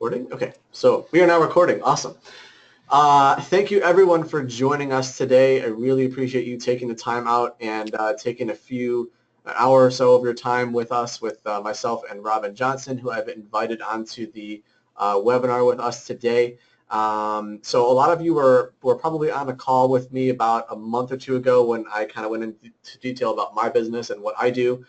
Recording? Okay, so we are now recording. Awesome. Thank you everyone for joining us today. I really appreciate you taking the time out and taking an hour or so of your time with us, with myself and Robyn Johnson, who I've invited onto the webinar with us today. So a lot of you were probably on a call with me about a month or two ago when I kind of went into detail about my business and what I do,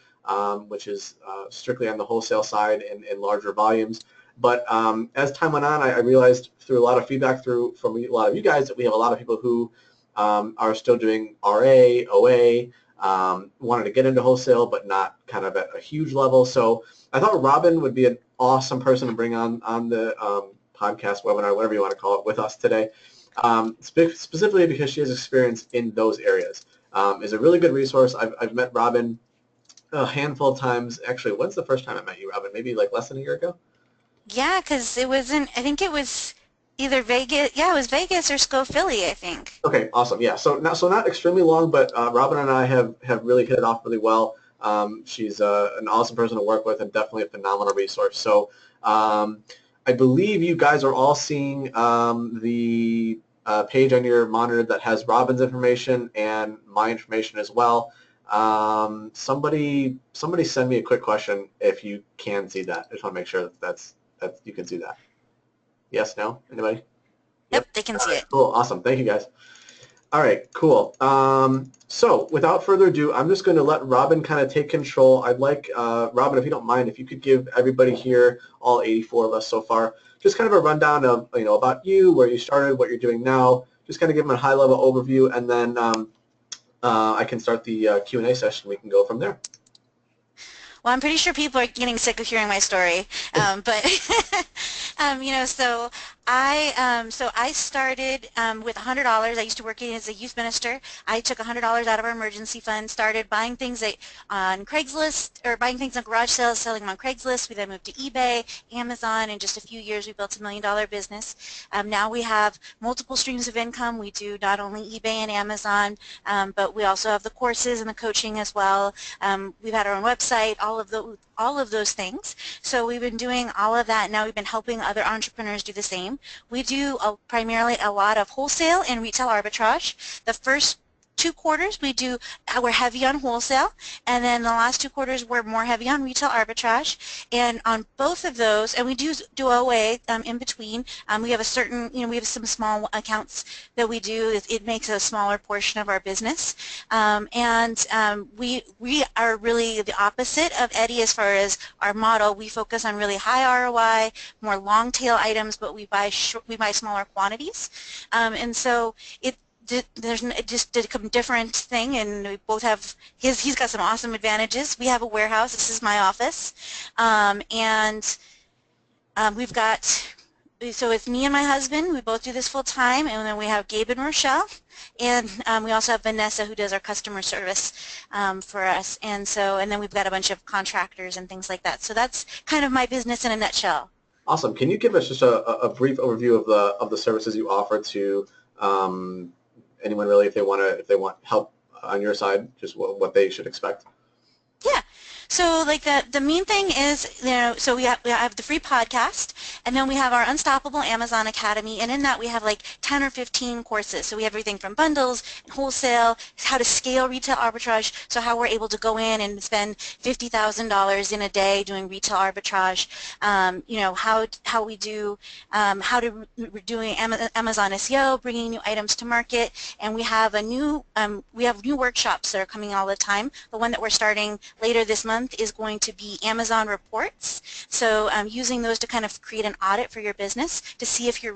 which is strictly on the wholesale side in larger volumes. But as time went on, I realized through a lot of feedback from a lot of you guys that we have a lot of people who are still doing RA, OA, wanted to get into wholesale but not kind of at a huge level. So I thought Robyn would be an awesome person to bring on the podcast, webinar, whatever you want to call it, with us today, specifically because she has experience in those areas. Is a really good resource. I've met Robyn a handful of times. Actually, when's the first time I met you, Robyn? Maybe like less than a year ago? Yeah, because it wasn't, I think it was either Vegas, yeah, it was Vegas or Philly, I think. Okay, awesome. Yeah, so not extremely long, but Robyn and I have really hit it off really well. She's an awesome person to work with and definitely a phenomenal resource. So I believe you guys are all seeing the page on your monitor that has Robyn's information and my information as well. Somebody send me a quick question if you can see that. I just want to make sure that you can see that. Yes, no? Anybody? Yep. Yep, they can All see right, it. cool. Awesome. Thank you, guys. All right, cool. So without further ado, I'm just going to let Robyn kind of take control. I'd like, Robyn, if you don't mind, if you could give everybody here, all 84 of us so far, just kind of a rundown of, about you, where you started, what you're doing now, just kind of give them a high-level overview, and then I can start the Q&A session. We can go from there. Well, I'm pretty sure people are getting sick of hearing my story, but I started with $100. I used to work as a youth minister. I took $100 out of our emergency fund, started buying things on Craigslist, or buying things on garage sales, selling them on Craigslist. We then moved to eBay, Amazon. In just a few years, we built $1 million business. Now we have multiple streams of income. We do not only eBay and Amazon, but we also have the courses and the coaching as well. We've had our own website, all of those things. So we've been doing all of that. Now we've been helping other entrepreneurs do the same. We do primarily a lot of wholesale and retail arbitrage. The first 2 quarters we're heavy on wholesale, and then the last 2 quarters we're more heavy on retail arbitrage. And on both of those, and we do OA in between. We have we have some small accounts that we do. It makes a smaller portion of our business, we are really the opposite of Eddie as far as our model. We focus on really high ROI, more long tail items, but we buy smaller quantities, and so it just did a different thing, and we both have he's got some awesome advantages. We have a warehouse. This is my office, we've got, so it's me and my husband. We both do this full time, and then we have Gabe and Rochelle, and we also have Vanessa, who does our customer service for us, and then we've got a bunch of contractors and things like that. So that's kind of my business in a nutshell. Awesome. Can you give us just a brief overview of the services you offer to anyone really, if they want help on your side, just what they should expect? Yeah. So like the main thing is, so we have the free podcast, and then we have our Unstoppable Amazon Academy, and in that we have like 10 or 15 courses. So we have everything from bundles, wholesale, how to scale retail arbitrage, so how we're able to go in and spend $50,000 in a day doing retail arbitrage, we're doing Amazon SEO, bringing new items to market, and we have new workshops that are coming all the time. The one that we're starting later this month is going to be Amazon reports. So using those to kind of create an audit for your business to see if you're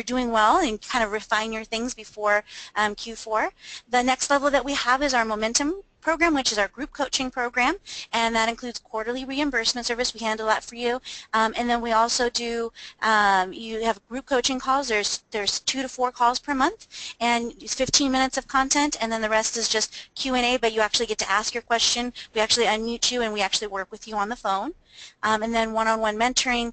doing well and kind of refine your things before Q4. The next level that we have is our Momentum program, which is our group coaching program, and that includes quarterly reimbursement service. We handle that for you, and then we also do. You have group coaching calls. There's 2 to 4 calls per month, and it's 15 minutes of content, and then the rest is just Q&A. But you actually get to ask your question. We actually unmute you, and we actually work with you on the phone. And then one-on-one mentoring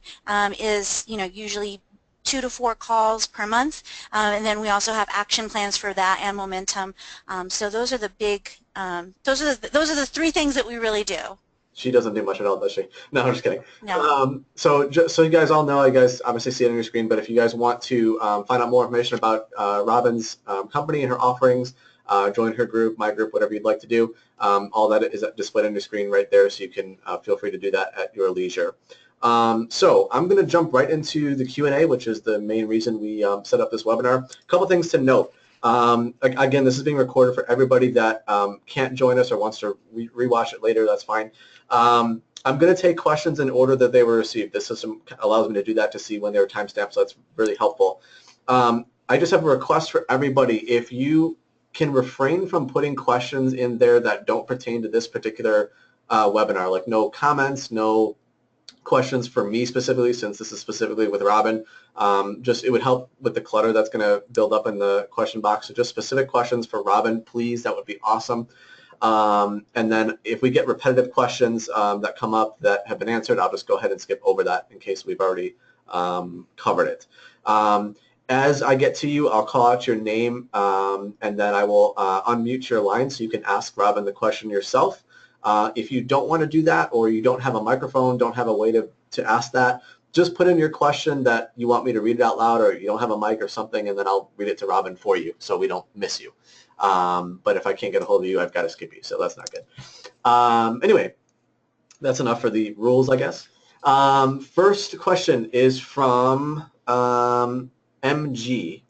is usually 2 to 4 calls per month, and then we also have action plans for that and Momentum. So those are the big, those are the 3 things that we really do. She doesn't do much at all, does she? No, I'm just kidding. No. So you guys all know, you guys obviously see it on your screen, but if you guys want to find out more information about Robyn's company and her offerings, join her group, my group, whatever you'd like to do, all that is displayed on your screen right there, so you can feel free to do that at your leisure. So I'm going to jump right into the Q&A, which is the main reason we set up this webinar. A couple things to note. Again, this is being recorded for everybody that can't join us or wants to rewatch it later. That's fine. I'm going to take questions in order that they were received. This system allows me to do that to see when they were timestamped, so that's really helpful. I just have a request for everybody. If you can refrain from putting questions in there that don't pertain to this particular webinar, like no comments, no questions for me specifically, since this is specifically with Robyn. Just it would help with the clutter that's going to build up in the question box. So just specific questions for Robyn, please. That would be awesome. And then if we get repetitive questions that come up that have been answered, I'll just go ahead and skip over that in case we've already covered it. As I get to you, I'll call out your name, and then I will unmute your line so you can ask Robyn the question yourself. If you don't want to do that, or you don't have a microphone, don't have a way to ask that, just put in your question that you want me to read it out loud, or you don't have a mic or something, and then I'll read it to Robyn for you so we don't miss you. But if I can't get a hold of you, I've got to skip you, so that's not good. Anyway, that's enough for the rules, I guess. First question is from MG.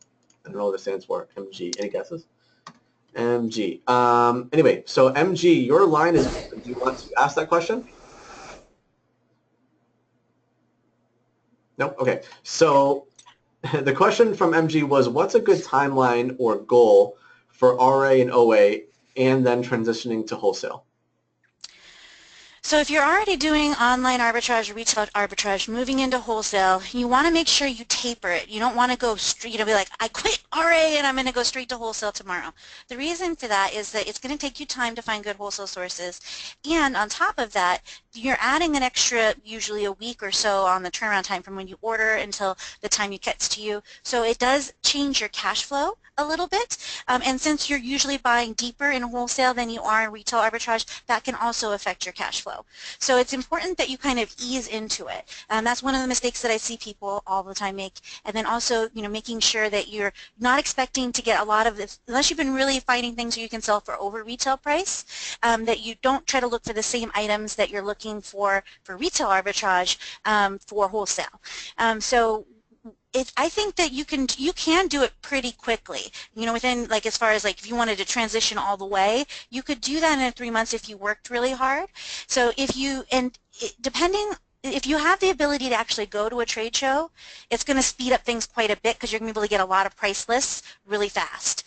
I don't know what this stands for. MG. Any guesses? MG. Anyway, so MG, your line is, do you want to ask that question? No? Okay. So the question from MG was, what's a good timeline or goal for RA and OA and then transitioning to wholesale? So if you're already doing online arbitrage or retail arbitrage, moving into wholesale, you want to make sure you taper it. You don't want to go straight, be like, I quit RA and I'm going to go straight to wholesale tomorrow. The reason for that is that it's going to take you time to find good wholesale sources. And on top of that, you're adding an extra, usually a week or so on the turnaround time from when you order until the time it gets to you. So it does change your cash flow a little bit, and since you're usually buying deeper in wholesale than you are in retail arbitrage, that can also affect your cash flow. So it's important that you kind of ease into it. That's one of the mistakes that I see people all the time make. And then also, making sure that you're not expecting to get a lot of this, unless you've been really finding things you can sell for over retail price, that you don't try to look for the same items that you're looking for retail arbitrage for wholesale. I think that you can do it pretty quickly. Within, like, as far as like if you wanted to transition all the way, you could do that in 3 months if you worked really hard. So if you have the ability to actually go to a trade show, it's going to speed up things quite a bit because you're going to be able to get a lot of price lists really fast.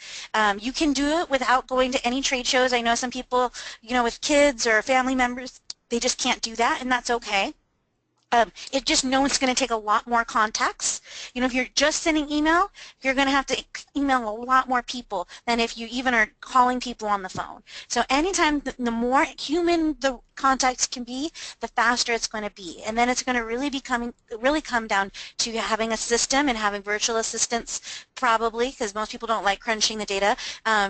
You can do it without going to any trade shows. I know some people, with kids or family members, they just can't do that, and that's okay. It just it's going to take a lot more contacts. If you're just sending email, you're going to have to email a lot more people than if you even are calling people on the phone. So anytime, the more human the contacts can be, the faster it's going to be. And then it's going to really come down to having a system and having virtual assistants, probably, because most people don't like crunching the data,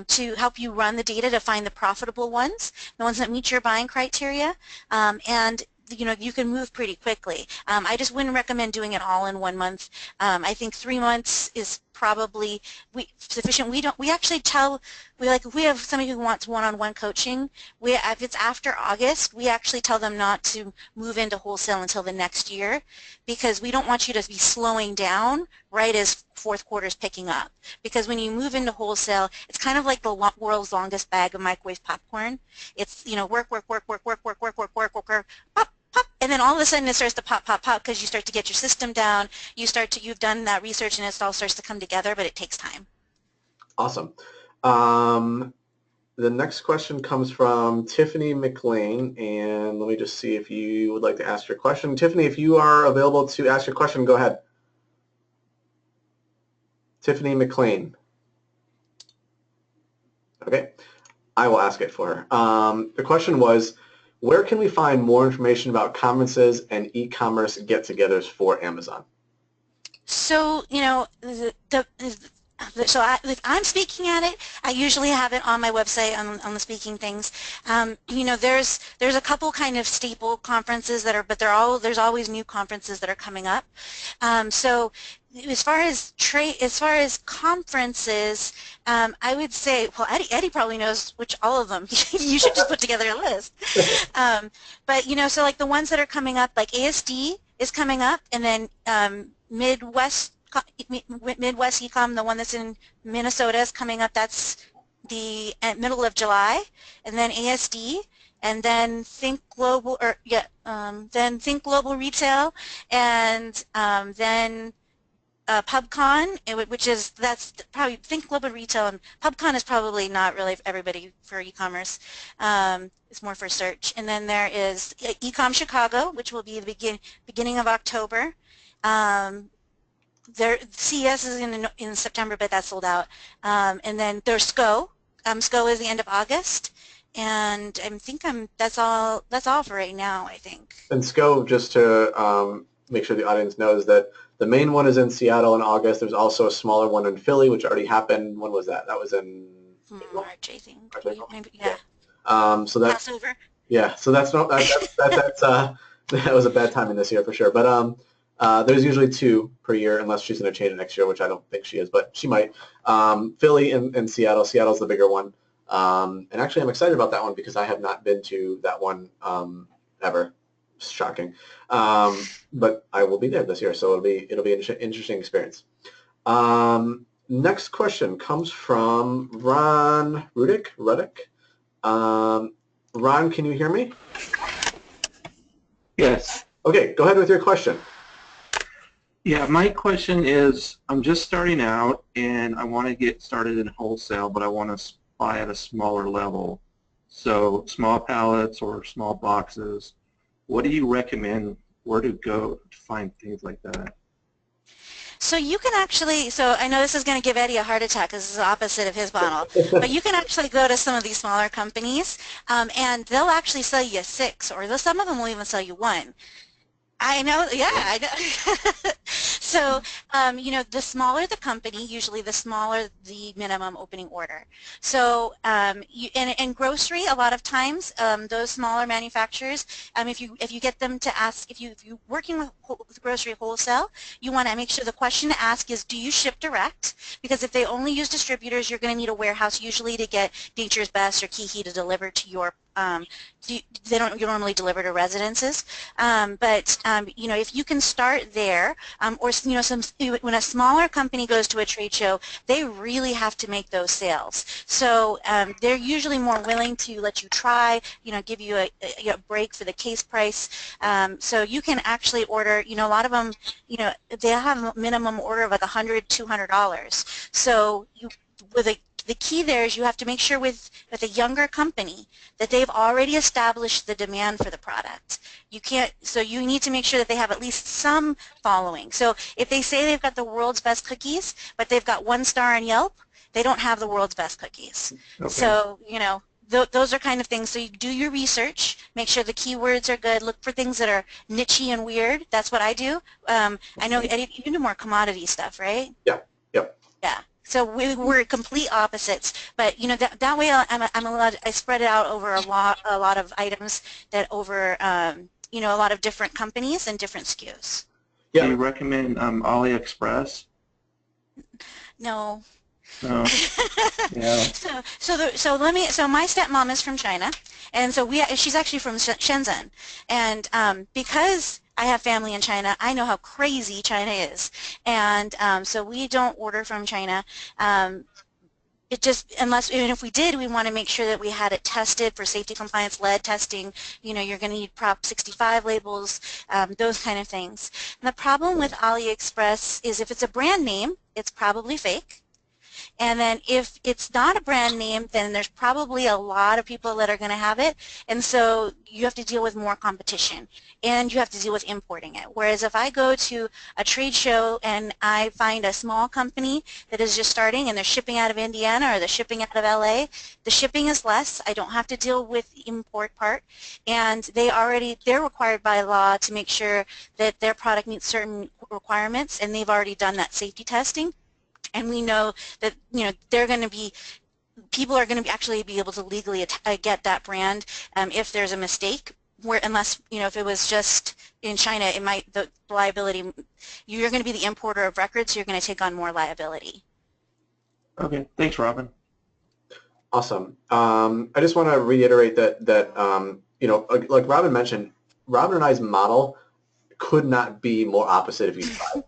to help you run the data to find the profitable ones, the ones that meet your buying criteria, and you can move pretty quickly. I just wouldn't recommend doing it all in 1 month. I think 3 months is probably sufficient. We actually tell, if we have somebody who wants one-on-one coaching, if it's after August, we actually tell them not to move into wholesale until the next year, because we don't want you to be slowing down right as fourth quarter is picking up. Because when you move into wholesale, it's kind of like the world's longest bag of microwave popcorn. It's, work, pop, pop, and then all of a sudden it starts to pop, pop, pop, because you start to get your system down, you've done that research, and it all starts to come together, but it takes time. Awesome. The next question comes from Tiffany McLean, and let me just see if you would like to ask your question. Tiffany, if you are available to ask your question, go ahead. Tiffany McLean. Okay, I will ask it for her. The question was, where can we find more information about conferences and e-commerce get-togethers for Amazon? So, So if I'm speaking at it, I usually have it on my website on the speaking things. You know, there's a couple kind of staple conferences that are, but there's always new conferences that are coming up. So as far as conferences, I would say, well, Eddie probably knows which all of them. You should just put together a list. But you know, so like the ones that are coming up, like ASD is coming up, and then Midwest Ecom, the one that's in Minnesota, is coming up. That's the middle of July, and then ASD, and then Think Global, or yeah, then Think Global Retail, and then PubCon, which is that's probably Think Global Retail, and PubCon is probably not really for everybody for e-commerce. It's more for search. And then there is Ecom Chicago, which will be the beginning of October. There, CES is in September, but that's sold out. And then there's SCO. SCO is the end of August, and I think that's all for right now, I think. And SCO, just to make sure the audience knows that the main one is in Seattle in August. There's also a smaller one in Philly, which already happened. When was that? That was in March, I think. March, April? Maybe, yeah. So that's Passover. Yeah. So that's not that's that was a bad timing this year for sure. But there's usually 2 per year, unless she's going to change it next year, which I don't think she is, but she might. Philly and Seattle. Seattle's the bigger one. And actually, I'm excited about that one because I have not been to that one ever. Shocking. But I will be there this year, so it'll be an interesting experience. Next question comes from Ron Rudick. Ron, can you hear me? Yes. Okay, go ahead with your question. Yeah, my question is, I'm just starting out and I want to get started in wholesale, but I want to buy at a smaller level. So small pallets or small boxes. What do you recommend, where to go to find things like that? So you can actually, so I know this is going to give Eddie a heart attack because this is the opposite of his model, but you can actually go to some of these smaller companies and they'll actually sell you 6, or some of them will even sell you 1. I know, yeah, I know. So, you know, the smaller the company, usually the smaller the minimum opening order. So, in grocery, a lot of times, those smaller manufacturers, if you get them to ask, if you're working with grocery wholesale, you want to make sure the question to ask is, do you ship direct? Because if they only use distributors, you're going to need a warehouse usually to get Nature's Best or KeHE to deliver to your they don't normally deliver to residences, but you know, if you can start there, or you know, when a smaller company goes to a trade show, they really have to make those sales. So they're usually more willing to let you try, you know, give you a break for the case price. So you can actually order, you know, a lot of them, you know, they have a minimum order of like $100, $200. So the key there is you have to make sure with a younger company that they've already established the demand for the product. You can't, so you need to make sure that they have at least some following. So if they say they've got the world's best cookies, but they've got 1 star on Yelp, they don't have the world's best cookies. Okay. So, you know, those are kind of things. So you do your research, make sure the keywords are good, look for things that are niche-y and weird. That's what I do. I know, Eddie, you do more commodity stuff, right? Yeah. Yep. Yeah. So we're complete opposites, but you know that way I'm allowed. I spread it out over a lot of items that over you know, a lot of different companies and different SKUs. Yeah. Do you recommend AliExpress? No. No. Yeah. So my stepmom is from China, and so she's actually from Shenzhen, and because I have family in China, I know how crazy China is, and so we don't order from China. It just, unless, even if we did, we want to make sure that we had it tested for safety compliance, lead testing. You know, you're going to need Prop 65 labels, those kind of things. And the problem with AliExpress is if it's a brand name, it's probably fake. And then if it's not a brand name, then there's probably a lot of people that are going to have it. And so you have to deal with more competition. And you have to deal with importing it. Whereas if I go to a trade show and I find a small company that is just starting and they're shipping out of Indiana or they're shipping out of LA, the shipping is less. I don't have to deal with the import part. And they're required by law to make sure that their product meets certain requirements, and they've already done that safety testing. and we know that they're going to be people are going to actually be able to legally get that brand if there's a mistake. Where unless if it was just in China, it might the liability. You're going to be the importer of records, so you're going to take on more liability. Okay, thanks, Robyn. Awesome. I just want to reiterate that like Robyn mentioned, Robyn and I's model could not be more opposite if you tried.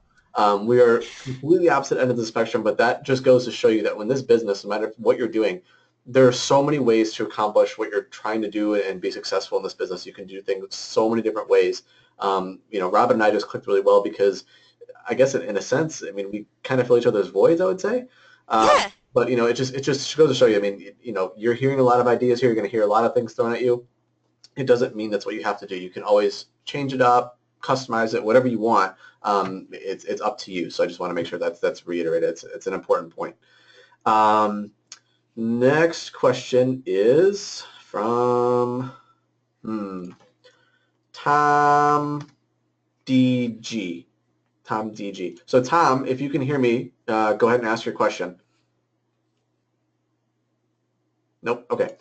We are completely opposite end of the spectrum, but that just goes to show you that when this business, no matter what you're doing, there are so many ways to accomplish what you're trying to do and be successful in this business. You can do things so many different ways. Robyn and I just clicked really well because I guess in a sense, I mean, we kind of fill each other's voids, I would say. Yeah. But it just goes to show you. I mean, you're hearing a lot of ideas here. You're going to hear a lot of things thrown at you. It doesn't mean that's what you have to do. You can always change it up, customize it, whatever you want. It's up to you. So I just want to make sure that's reiterated. It's an important point. Next question is from Tom DG. Tom DG. So Tom, if you can hear me, go ahead and ask your question. Nope. Okay.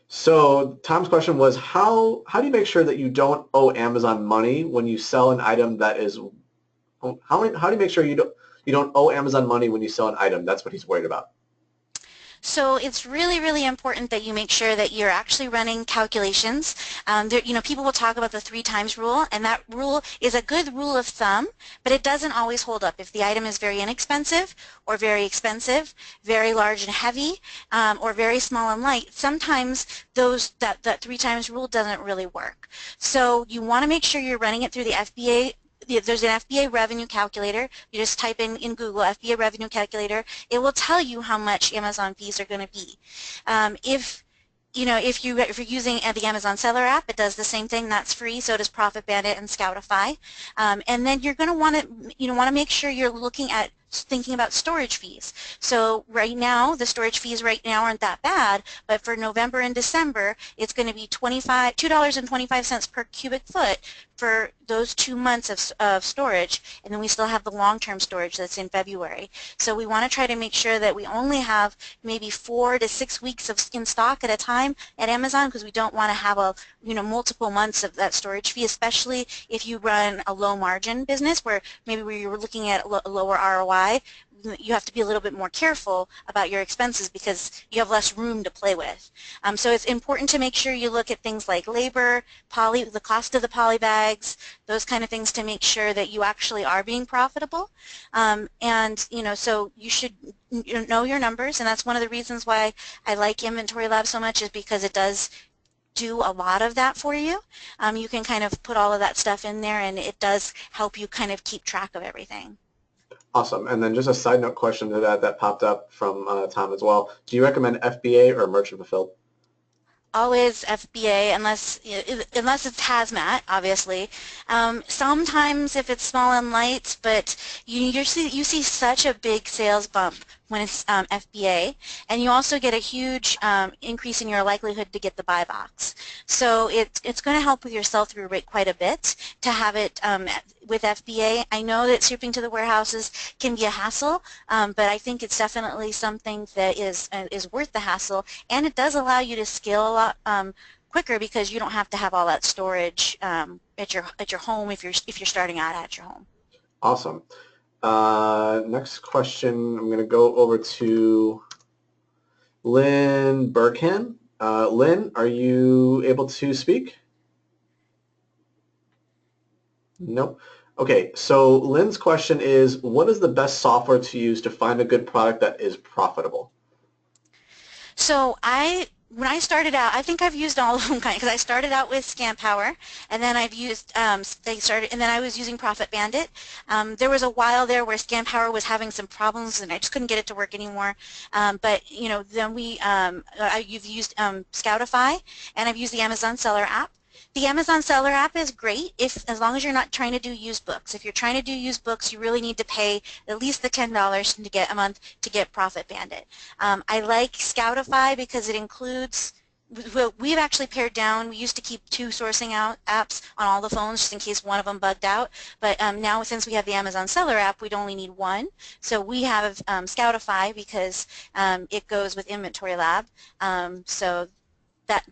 So Tom's question was, how do you make sure that you don't owe Amazon money when you sell an item that is, how do you make sure you don't owe Amazon money when you sell an item? That's what he's worried about. So it's really, really important that you make sure that you're actually running calculations. People will talk about the 3 times rule, and that rule is a good rule of thumb, but it doesn't always hold up. If the item is very inexpensive or very expensive, very large and heavy, or very small and light, sometimes that 3 times rule doesn't really work. So you want to make sure you're running it through the FBA. There's an FBA revenue calculator. You just type in Google FBA revenue calculator. It will tell you how much Amazon fees are going to be. If you're using the Amazon Seller app, it does the same thing. That's free. So does Profit Bandit and Scoutify. And then you're going to want to make sure you're thinking about storage fees. So right now, the storage fees right now aren't that bad, but for November and December, it's going to be $2.25 per cubic foot for those 2 months of storage, and then we still have the long-term storage that's in February. So we want to try to make sure that we only have maybe 4 to 6 weeks in stock at a time at Amazon, because we don't want to have multiple months of that storage fee, especially if you run a low margin business where you're looking at a lower ROI. You have to be a little bit more careful about your expenses because you have less room to play with. So it's important to make sure you look at things like labor, the cost of the poly bags, those kind of things to make sure that you actually are being profitable. So you should know your numbers, and that's one of the reasons why I like Inventory Lab so much, is because it does do a lot of that for you. You can kind of put all of that stuff in there, and it does help you kind of keep track of everything. Awesome. And then just a side note question to that popped up from Tom as well. Do you recommend FBA or merchant fulfilled? Always FBA, unless it's hazmat, obviously. Sometimes if it's small and light, but you see such a big sales bump when it's FBA, and you also get a huge increase in your likelihood to get the buy box. So it's going to help with your sell-through rate quite a bit to have it with FBA. I know that shipping to the warehouses can be a hassle, but I think it's definitely something that is worth the hassle, and it does allow you to scale a lot quicker because you don't have to have all that storage at your home if you're starting out at your home. Awesome. Next question, I'm going to go over to Lynn Burkhan. Lynn, are you able to speak? No. Okay, so Lynn's question is, what is the best software to use to find a good product that is profitable? So when I started out, I think I've used all of them because I started out with ScanPower, and then I've used and then I was using Profit Bandit. There was a while there where ScanPower was having some problems, and I just couldn't get it to work anymore. But then I've used Scoutify, and I've used the Amazon Seller app. The Amazon Seller app is great as long as you're not trying to do used books. If you're trying to do used books, you really need to pay at least the $10 to get a month to get Profit Bandit. I like Scoutify because it includes we've actually pared down. We used to keep 2 sourcing out apps on all the phones just in case one of them bugged out. But now since we have the Amazon Seller app, we'd only need one. So we have Scoutify because it goes with Inventory Lab. So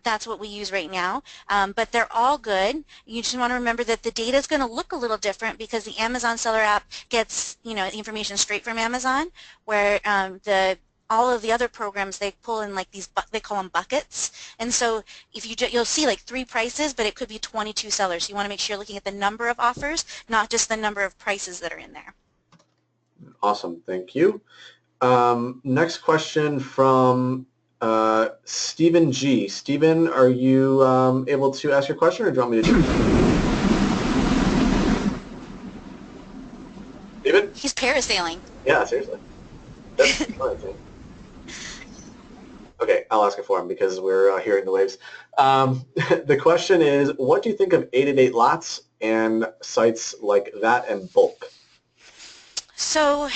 that's what we use right now, but they're all good. You just want to remember that the data is going to look a little different because the Amazon Seller app gets information straight from Amazon, where all of the other programs, they pull in like these, they call them buckets, and so if you'll see like 3 prices, but it could be 22 sellers. So you want to make sure you're looking at the number of offers, not just the number of prices that are in there. Awesome, thank you. Next question from Stephen G. Stephen, are you able to ask your question, or do you want me to do it? Stephen? He's parasailing. Yeah, seriously. That's fun, I think. Okay, I'll ask it for him because we're hearing the waves. The question is, what do you think of 888 lots and sites like that and bulk? So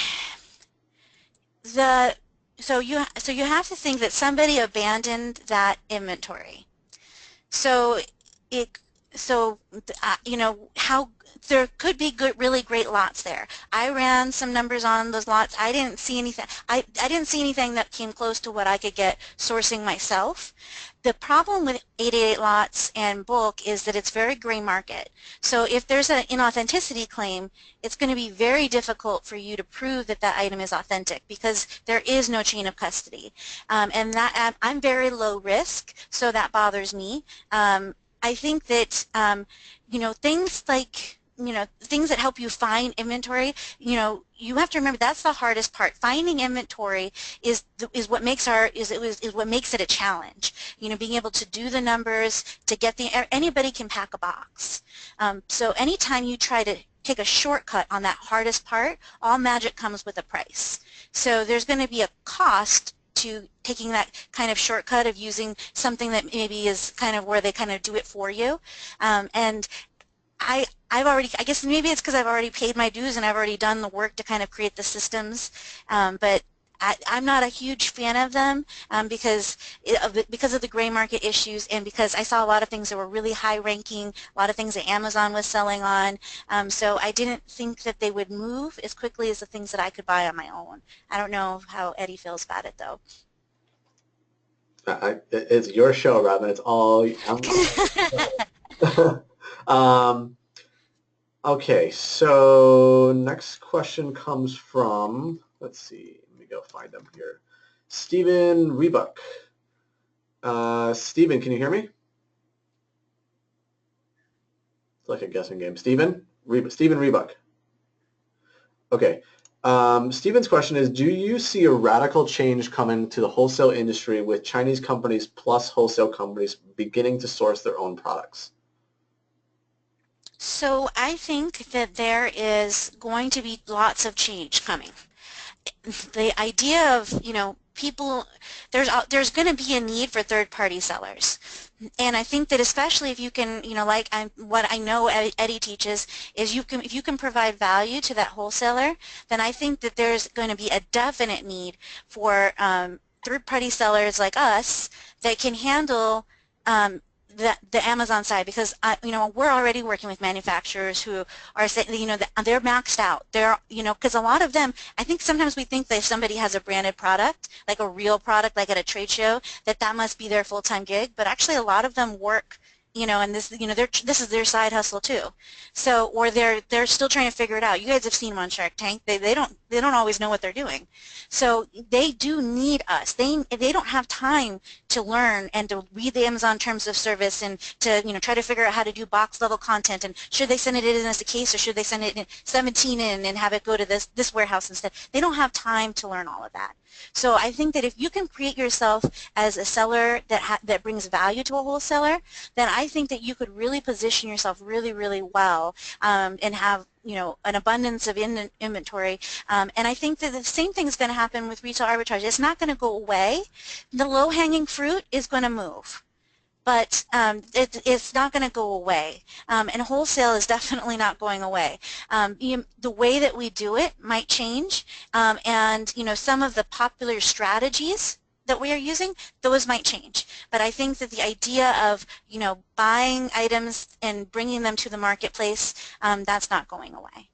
you have to think that somebody abandoned that inventory. So how there could be really great lots there. I ran some numbers on those lots. I didn't see anything. I didn't see anything that came close to what I could get sourcing myself. The problem with 888 lots and bulk is that it's very gray market. So if there's an inauthenticity claim, it's going to be very difficult for you to prove that that item is authentic because there is no chain of custody. And that I'm very low risk, so that bothers me. I think that things like things that help you find inventory, you have to remember that's the hardest part. Finding inventory is what makes what makes it a challenge. Being able to do the numbers, to get anybody can pack a box. So anytime you try to take a shortcut on that hardest part, all magic comes with a price. So there's going to be a cost to taking that kind of shortcut of using something that maybe is kind of where they kind of do it for you. And I guess maybe it's because I've already paid my dues and I've already done the work to kind of create the systems, but I'm not a huge fan of them because of the gray market issues, and because I saw a lot of things that were really high ranking, a lot of things that Amazon was selling on, so I didn't think that they would move as quickly as the things that I could buy on my own. I don't know how Eddie feels about it though. It's your show, Robyn. It's all okay, so next question comes from, let's see, let me go find them here. Stephen Rebuck. Stephen, can you hear me? It's like a guessing game. Stephen Rebuck. Okay. Stephen's question is, do you see a radical change coming to the wholesale industry with Chinese companies plus wholesale companies beginning to source their own products? So I think that there is going to be lots of change coming. The idea of, people, there's going to be a need for third-party sellers. And I think that especially if you can, what I know Eddie teaches is if you can provide value to that wholesaler, then I think that there's going to be a definite need for third-party sellers like us that can handle the Amazon side, because we're already working with manufacturers who are saying they're maxed out. They're because a lot of them, I think sometimes we think that if somebody has a branded product, like a real product, like at a trade show, that must be their full-time gig. But actually, a lot of them work. And this is their side hustle too. So, or they're still trying to figure it out. You guys have seen them on Shark Tank. They don't always know what they're doing. So they do need us. They don't have time to learn and to read the Amazon terms of service and to try to figure out how to do box level content, and should they send it in as a case or should they send it in 17 in and have it go to this warehouse instead. They don't have time to learn all of that. So I think that if you can create yourself as a seller that brings value to a wholesaler, then I think that you could really position yourself really, really well and have an abundance of inventory. And I think that the same thing is going to happen with retail arbitrage. It's not going to go away. The low-hanging fruit is going to move, but it's not going to go away. And wholesale is definitely not going away. The way that we do it might change, and some of the popular strategies that we are using, those might change. But I think that the idea of, buying items and bringing them to the marketplace, that's not going away.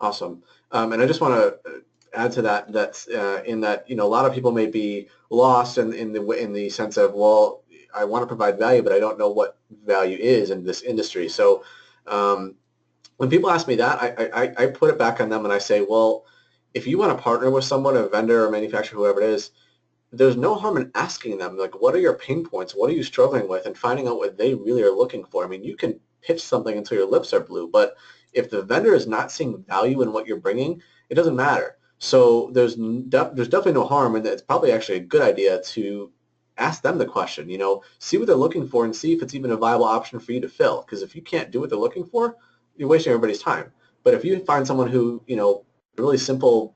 Awesome. And I just want to add to that in that a lot of people may be lost in the sense of, well, I want to provide value, but I don't know what value is in this industry. So when people ask me that, I put it back on them and I say, well, if you want to partner with someone, a vendor or manufacturer, whoever it is, there's no harm in asking them, like, what are your pain points? What are you struggling with? And finding out what they really are looking for. I mean, you can pitch something until your lips are blue, but if the vendor is not seeing value in what you're bringing, it doesn't matter. So there's definitely no harm, and it's probably actually a good idea to ask them the question, see what they're looking for and see if it's even a viable option for you to fill. Because if you can't do what they're looking for, you're wasting everybody's time. But if you find someone who, really simple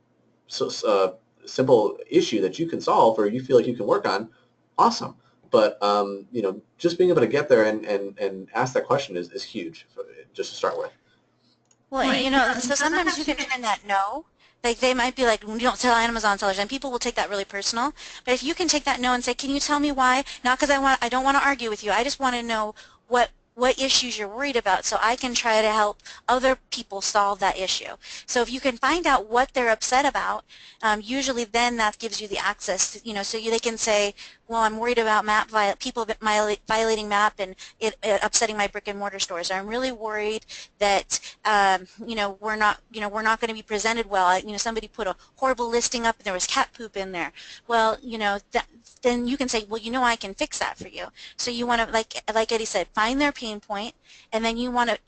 issue that you can solve or you feel like you can work on, awesome. But just being able to get there and ask that question is huge, just to start with. Well, so sometimes you can turn that no. Like they might be like, we don't sell Amazon sellers, and people will take that really personal. But if you can take that no and say, can you tell me why? Not because I don't want to argue with you. I just want to know what issues you're worried about so I can try to help other people solve that issue. So if you can find out what they're upset about, usually then that gives you the access, so they can say, well, I'm worried about people violating MAP and it upsetting my brick and mortar stores. Or I'm really worried that, we're not going to be presented well. Somebody put a horrible listing up and there was cat poop in there. Well, then you can say, well, I can fix that for you. So you want to, like Eddie said, find their pain point, and then you want to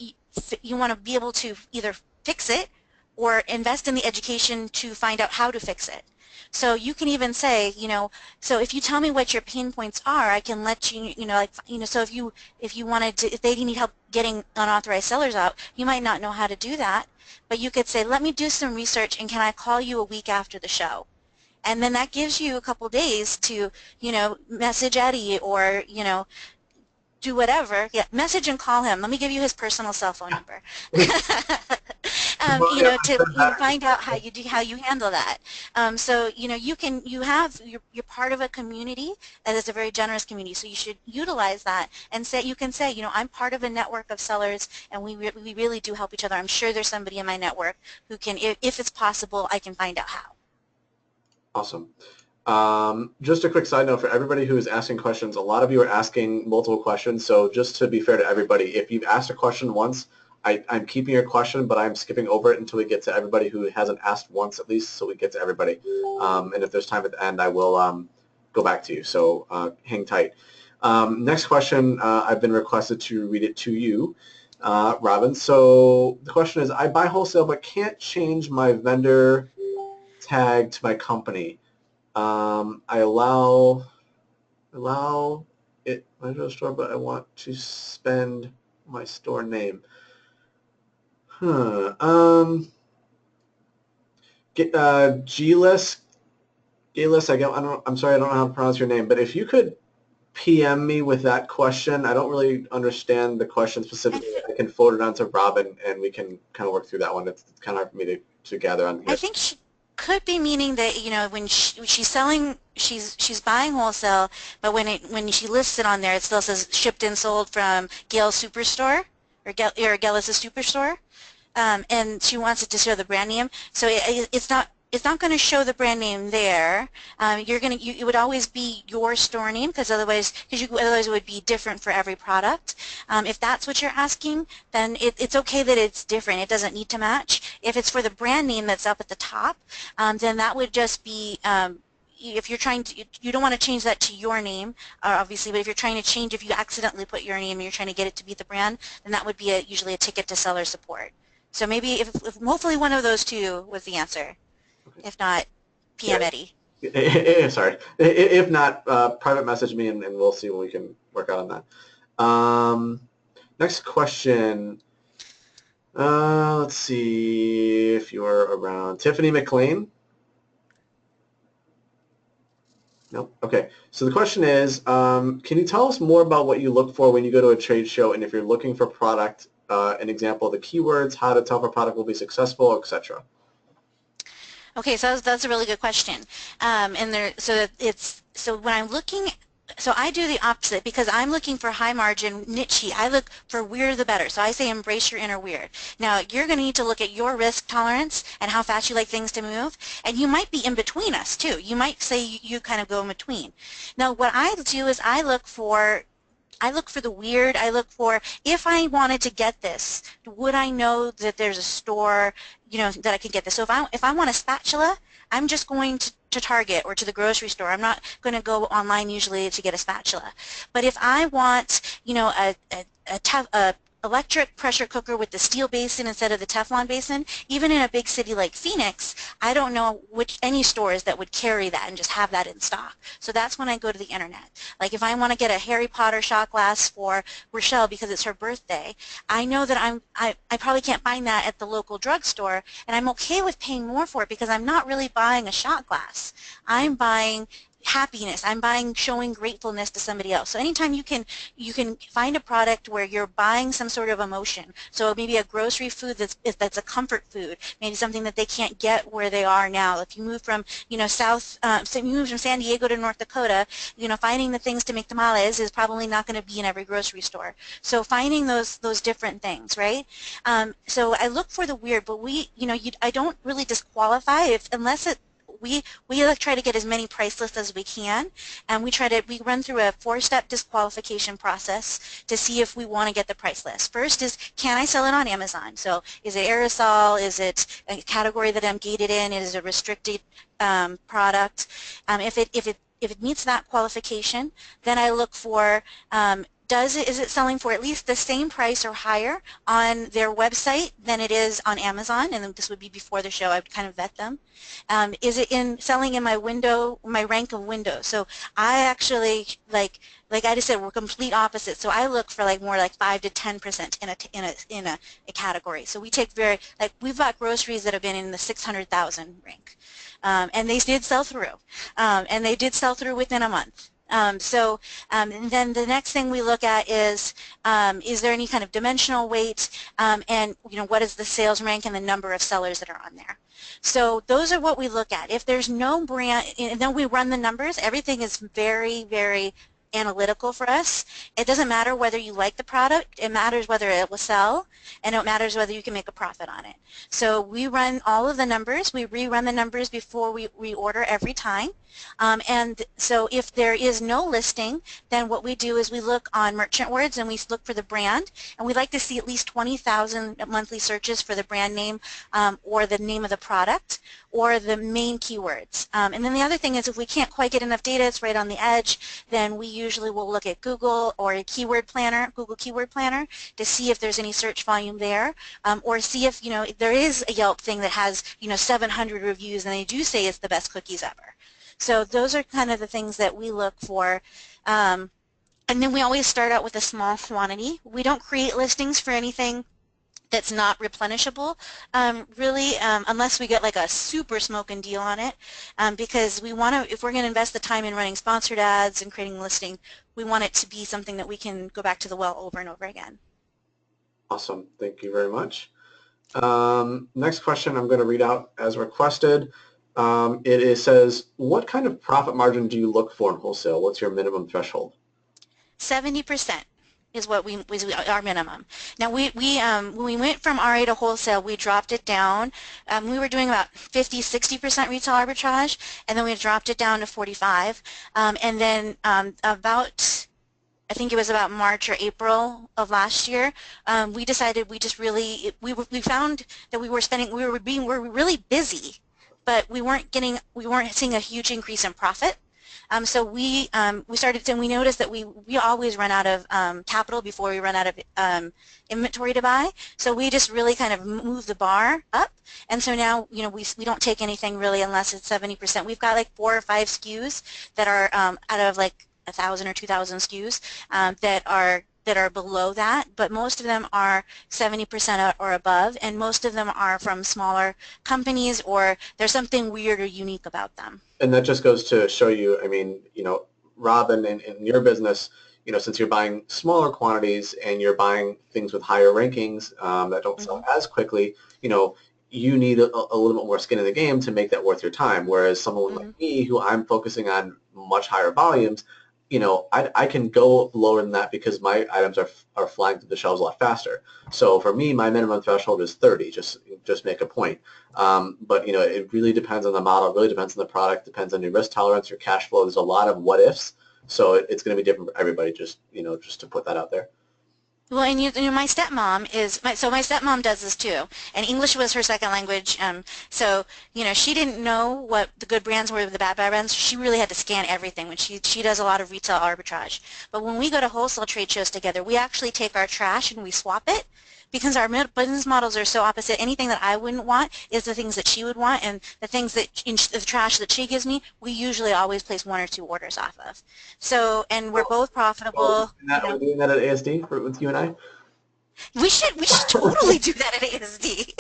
be able to either fix it or invest in the education to find out how to fix it. So you can even say, so if you tell me what your pain points are, I can let you, so if they need help getting unauthorized sellers out, you might not know how to do that, but you could say, let me do some research and can I call you a week after the show? And then that gives you a couple days to, message Eddie or, do whatever. Yeah, message and call him. Let me give you his personal cell phone number. To find out how you handle that. So you're part of a community that is a very generous community. So you should utilize that and you can say, I'm part of a network of sellers, and we really do help each other. I'm sure there's somebody in my network who can, if it's possible, I can find out how. Awesome. Just a quick side note for everybody who is asking questions. A lot of you are asking multiple questions, so just to be fair to everybody, if you've asked a question once, I'm keeping your question, but I'm skipping over it until we get to everybody who hasn't asked once at least, so we get to everybody. And if there's time at the end, I will go back to you, so hang tight. Next question, I've been requested to read it to you, Robyn. So the question is, I buy wholesale but can't change my vendor tag to my company. I allow it my store, but I want to spend my store name. Gilis, I'm sorry, I don't know how to pronounce your name, but if you could PM me with that question. I don't really understand the question specifically. I can forward it on to Robyn, and we can kind of work through that one. It's kind of hard for me to gather on here. I think she could be meaning that, when she's selling, she's buying wholesale, but when she lists it on there, it still says shipped and sold from Gail's Superstore or Gail's Superstore, and she wants it to show the brand name. So it's not going to show the brand name there. It would always be your store name, because otherwise it would be different for every product. If that's what you're asking, then it's okay that it's different. It doesn't need to match. If it's for the brand name that's up at the top, then that would just be, if you're trying to, you don't want to change that to your name, obviously, but if you're trying to change, if you accidentally put your name and you're trying to get it to be the brand, then that would be usually a ticket to seller support. So maybe if hopefully one of those two was the answer. If not, PM Eddie. Sorry. If not, private message me and we'll see what we can work out on that. Next question. Let's see if you're around. Tiffany McLean? Nope. Okay. So the question is, can you tell us more about what you look for when you go to a trade show, and if you're looking for product, an example of the keywords, how to tell if a product will be successful, etc.? Okay, so that's a really good question. So when I'm looking, so I do the opposite because I'm looking for high margin, niche-y. I look for weird the better. So I say embrace your inner weird. Now you're going to need to look at your risk tolerance and how fast you like things to move, and you might be in between us too. You might say you kind of go in between. Now what I do is I look for the weird. I look for, if I wanted to get this, would I know that there's a store, that I can get this? So if I want a spatula, I'm just going to Target or to the grocery store. I'm not going to go online usually to get a spatula. But if I want, a electric pressure cooker with the steel basin instead of the Teflon basin, even in a big city like Phoenix, I don't know any stores that would carry that and just have that in stock. So that's when I go to the internet. Like if I want to get a Harry Potter shot glass for Rochelle because it's her birthday, I know that I probably can't find that at the local drugstore, and I'm okay with paying more for it because I'm not really buying a shot glass. I'm buying happiness. I'm buying showing gratefulness to somebody else. So anytime you can find a product where you're buying some sort of emotion. So maybe a grocery food that's a comfort food, maybe something that they can't get where they are now. If you move from so you move from San Diego to North Dakota, finding the things to make tamales is probably not going to be in every grocery store. So finding those different things, right? So I look for the weird, but I don't really disqualify unless we try to get as many price lists as we can, and we run through a 4-step disqualification process to see if we want to get the price list. First is, can I sell it on Amazon? So is it aerosol? Is it a category that I'm gated in? Is it a restricted product? If it meets that qualification, then I look for is it selling for at least the same price or higher on their website than it is on Amazon? And this would be before the show. I would kind of vet them. Is it selling in my rank of windows? So I actually like I just said, we're complete opposites. So I look for more like 5 to 10% in a category. So we take we've bought groceries that have been in the 600,000 rank, and they did sell through, and they did sell through within a month. And then the next thing we look at is there any kind of dimensional weight, and what is the sales rank and the number of sellers that are on there. So those are what we look at. If there's no brand, and then we run the numbers, everything is very, very analytical for us. It doesn't matter whether you like the product, it matters whether it will sell, and it matters whether you can make a profit on it. So we run all of the numbers, we rerun the numbers before we reorder every time. And so if there is no listing, then what we do is we look on Merchant Words and we look for the brand, and we like to see at least 20,000 monthly searches for the brand name, or the name of the product, or the main keywords. And then the other thing is, if we can't quite get enough data, it's right on the edge, then we usually will look at Google or a keyword planner, Google Keyword Planner, to see if there's any search volume there, or see if there is a Yelp thing that has 700 reviews and they do say it's the best cookies ever. So those are kind of the things that we look for. And then we always start out with a small quantity. We don't create listings for anything that's not replenishable, really, unless we get like a super smoking deal on it, because we want to, if we're going to invest the time in running sponsored ads and creating a listing, we want it to be something that we can go back to the well over and over again. Awesome. Thank you very much. Next question I'm going to read out as requested. It says, what kind of profit margin do you look for in wholesale? What's your minimum threshold? 70% is what our minimum. Now when we went from RA to wholesale, we dropped it down. We were doing about 50-60% retail arbitrage, and then we dropped it down to 45. And then I think it was about March or April of last year, we decided we found that we were really busy, but we weren't seeing a huge increase in profit. So we started, and we noticed that we always run out of capital before we run out of inventory to buy. So we just really kind of moved the bar up, and so now we don't take anything really unless it's 70%. We've got like 4 or 5 SKUs that are out of like 1,000 or 2,000 SKUs that are below that, but most of them are 70% or above, and most of them are from smaller companies, or there's something weird or unique about them. And that just goes to show you, I mean, Robyn, in your business, since you're buying smaller quantities and you're buying things with higher rankings that don't sell as quickly, you need a little bit more skin in the game to make that worth your time. Whereas someone Mm-hmm. like me, who I'm focusing on much higher volumes, I can go lower than that because my items are flying through the shelves a lot faster. So for me, my minimum threshold is 30. Just make a point. But it really depends on the model. It really depends on the product. Depends on your risk tolerance, your cash flow. There's a lot of what ifs. So it's going to be different for everybody. Just to put that out there. Well, and my stepmom so my stepmom does this too, and English was her second language. So she didn't know what the good brands were, the bad brands. She really had to scan everything when she does a lot of retail arbitrage. But when we go to wholesale trade shows together, we actually take our trash and we swap it because our business models are so opposite. Anything that I wouldn't want is the things that she would want, and the things the trash that she gives me, we usually always place 1 or 2 orders off of. So, and we're both profitable. We're doing that at ASD with you and I. We should totally do that at ASD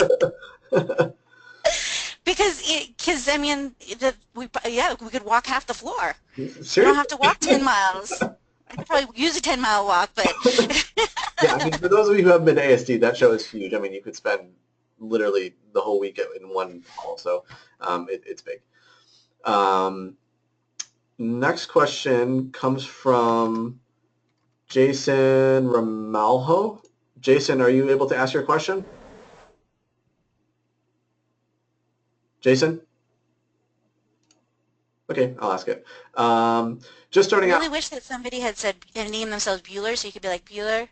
because I mean we could walk half the floor. Seriously? We don't have to walk 10 miles. I could probably use a 10-mile walk, but yeah. I mean, for those of you who haven't been to ASD, that show is huge. I mean, you could spend literally the whole week in one hall, so it's big. Next question comes from Jason Ramalho. Jason, are you able to ask your question? Jason? Okay, I'll ask it. Just starting out. I really wish that somebody had said and named themselves Bueller, so you could be like Bueller.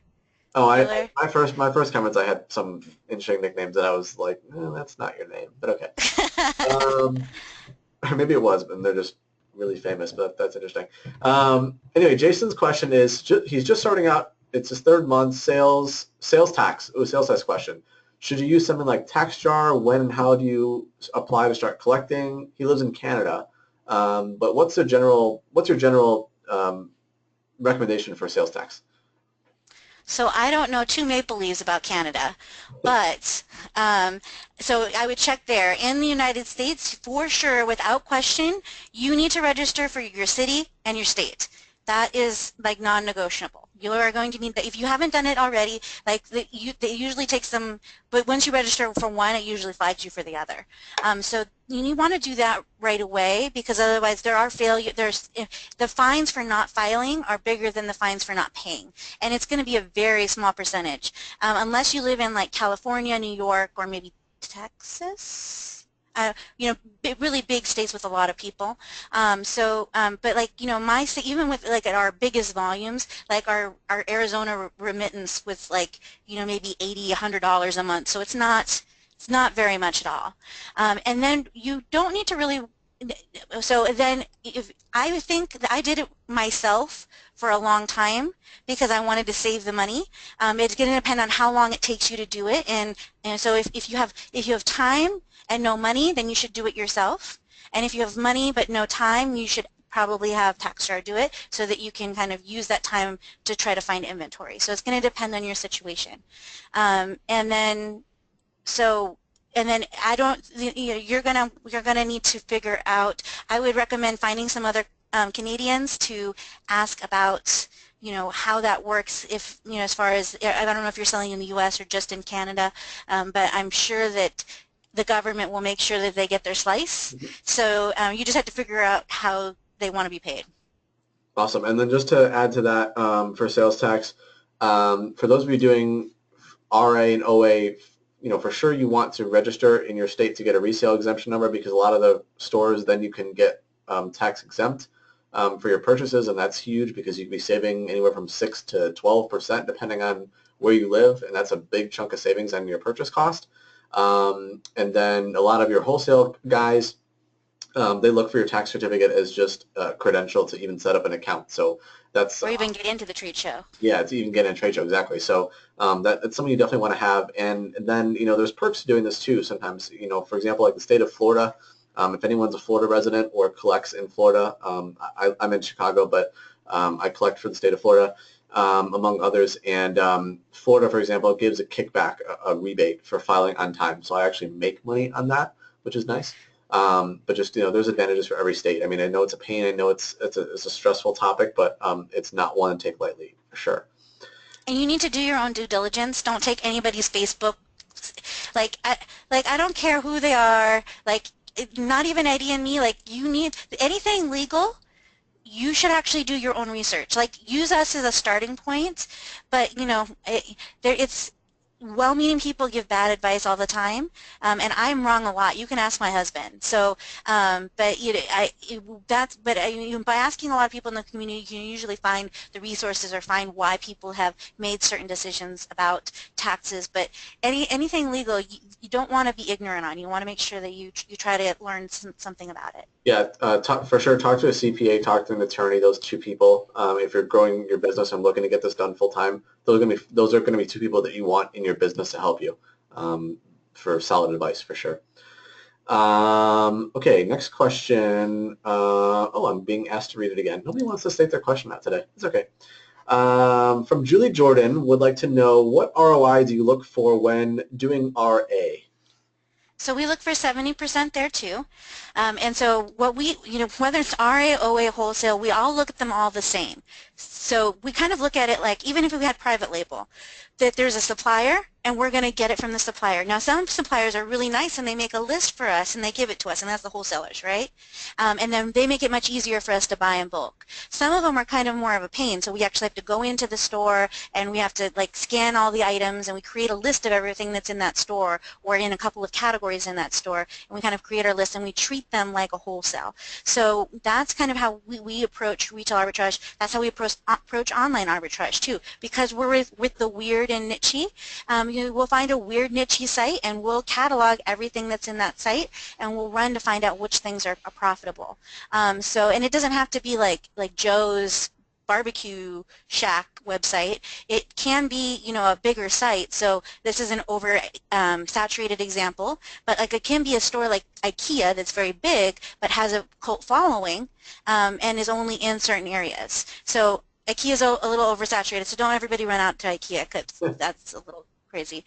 Oh, Bueller. my first comments, I had some interesting nicknames that I was like, that's not your name, but okay. Or maybe it was, but they're just really famous, but that's interesting. Anyway, Jason's question is, he's just starting out. It's his 3rd month. Sales tax. It was a sales tax question. Should you use something like TaxJar? When and how do you apply to start collecting? He lives in Canada, but what's your general recommendation for sales tax? So I don't know 2 maple leaves about Canada, but so I would check there. In the United States, for sure, without question, you need to register for your city and your state. That is like non-negotiable. You are going to need that. If you haven't done it already, like they usually take some, but once you register for one, it usually flags you for the other. So you want to do that right away because otherwise the fines for not filing are bigger than the fines for not paying, and it's going to be a very small percentage unless you live in like California, New York, or maybe Texas. Really big states with a lot of people. But like, my state, even with like at our biggest volumes, like our Arizona remittance with like, maybe $80, $100 a month. So it's not very much at all. And then you don't need to really, so then I think that I did it myself for a long time because I wanted to save the money. It's going to depend on how long it takes you to do it. And so if you have time and no money, then you should do it yourself. And if you have money but no time, you should probably have TaxJar do it so that you can kind of use that time to try to find inventory. So it's going to depend on your situation. And then I don't, you're gonna need to figure out. I would recommend finding some other Canadians to ask about, how that works. If as far as I don't know if you're selling in the U.S. or just in Canada, but I'm sure that the government will make sure that they get their slice. So you just have to figure out how they want to be paid. Awesome. And then just to add to that, for sales tax, for those of you doing RA and OA, for sure you want to register in your state to get a resale exemption number because a lot of the stores then you can get tax exempt for your purchases, and that's huge because you could be saving anywhere from 6 to 12% depending on where you live, and that's a big chunk of savings on your purchase cost. And then a lot of your wholesale guys, they look for your tax certificate as just a credential to even set up an account. So that's or even get into the trade show. Yeah, to even get in a trade show, exactly. So that's something you definitely want to have. And then there's perks to doing this too. Sometimes for example, like the state of Florida. If anyone's a Florida resident or collects in Florida, I'm in Chicago, but I collect for the state of Florida. Among others, and Florida, for example, gives a kickback, a rebate for filing on time. So I actually make money on that, which is nice. But just there's advantages for every state. I mean, I know it's a pain. I know it's a stressful topic, but it's not one to take lightly for sure. And you need to do your own due diligence. Don't take anybody's Facebook I don't care who they are, like, not even Eddie and me, like, you need anything legal, you should actually do your own research. Like, use us as a starting point, but, you know, it's well-meaning people give bad advice all the time, and I'm wrong a lot. You can ask my husband. So, but you know, by asking a lot of people in the community, you can usually find the resources or find why people have made certain decisions about taxes. But anything legal, you don't want to be ignorant on. You want to make sure that you try to learn something about it. Yeah, for sure. Talk to a CPA, talk to an attorney. Those two people. If you're growing your business and looking to get this done full time, those are going to be two people that you want in your business to help you. For solid advice, for sure. Okay, next question. Oh, I'm being asked to read it again. Nobody wants to state their question out today. It's okay. From Julie Jordan, would like to know, what ROI do you look for when doing RA? So we look for 70% there too. And so what whether it's RA, OA, wholesale, we all look at them all the same. So we kind of look at it like, even if we had private label, that there's a supplier and we're going to get it from the supplier. Now some suppliers are really nice and they make a list for us and they give it to us, and that's the wholesalers, right? And then they make it much easier for us to buy in bulk. Some of them are kind of more of a pain, so we actually have to go into the store and we have to like scan all the items and we create a list of everything that's in that store or in a couple of categories in that store, and we kind of create our list and we treat them like a wholesale. So that's kind of how we approach retail arbitrage. That's how we approach online arbitrage too, because we're with the weird and niche-y. We'll find a weird niche-y site and we'll catalog everything that's in that site and we'll run to find out which things are profitable. And it doesn't have to be like Joe's barbecue shack website. It can be, you know, a bigger site. So this is an over saturated example, but like it can be a store like IKEA that's very big but has a cult following and is only in certain areas. So IKEA is a little oversaturated, so don't everybody run out to IKEA because that's a little crazy.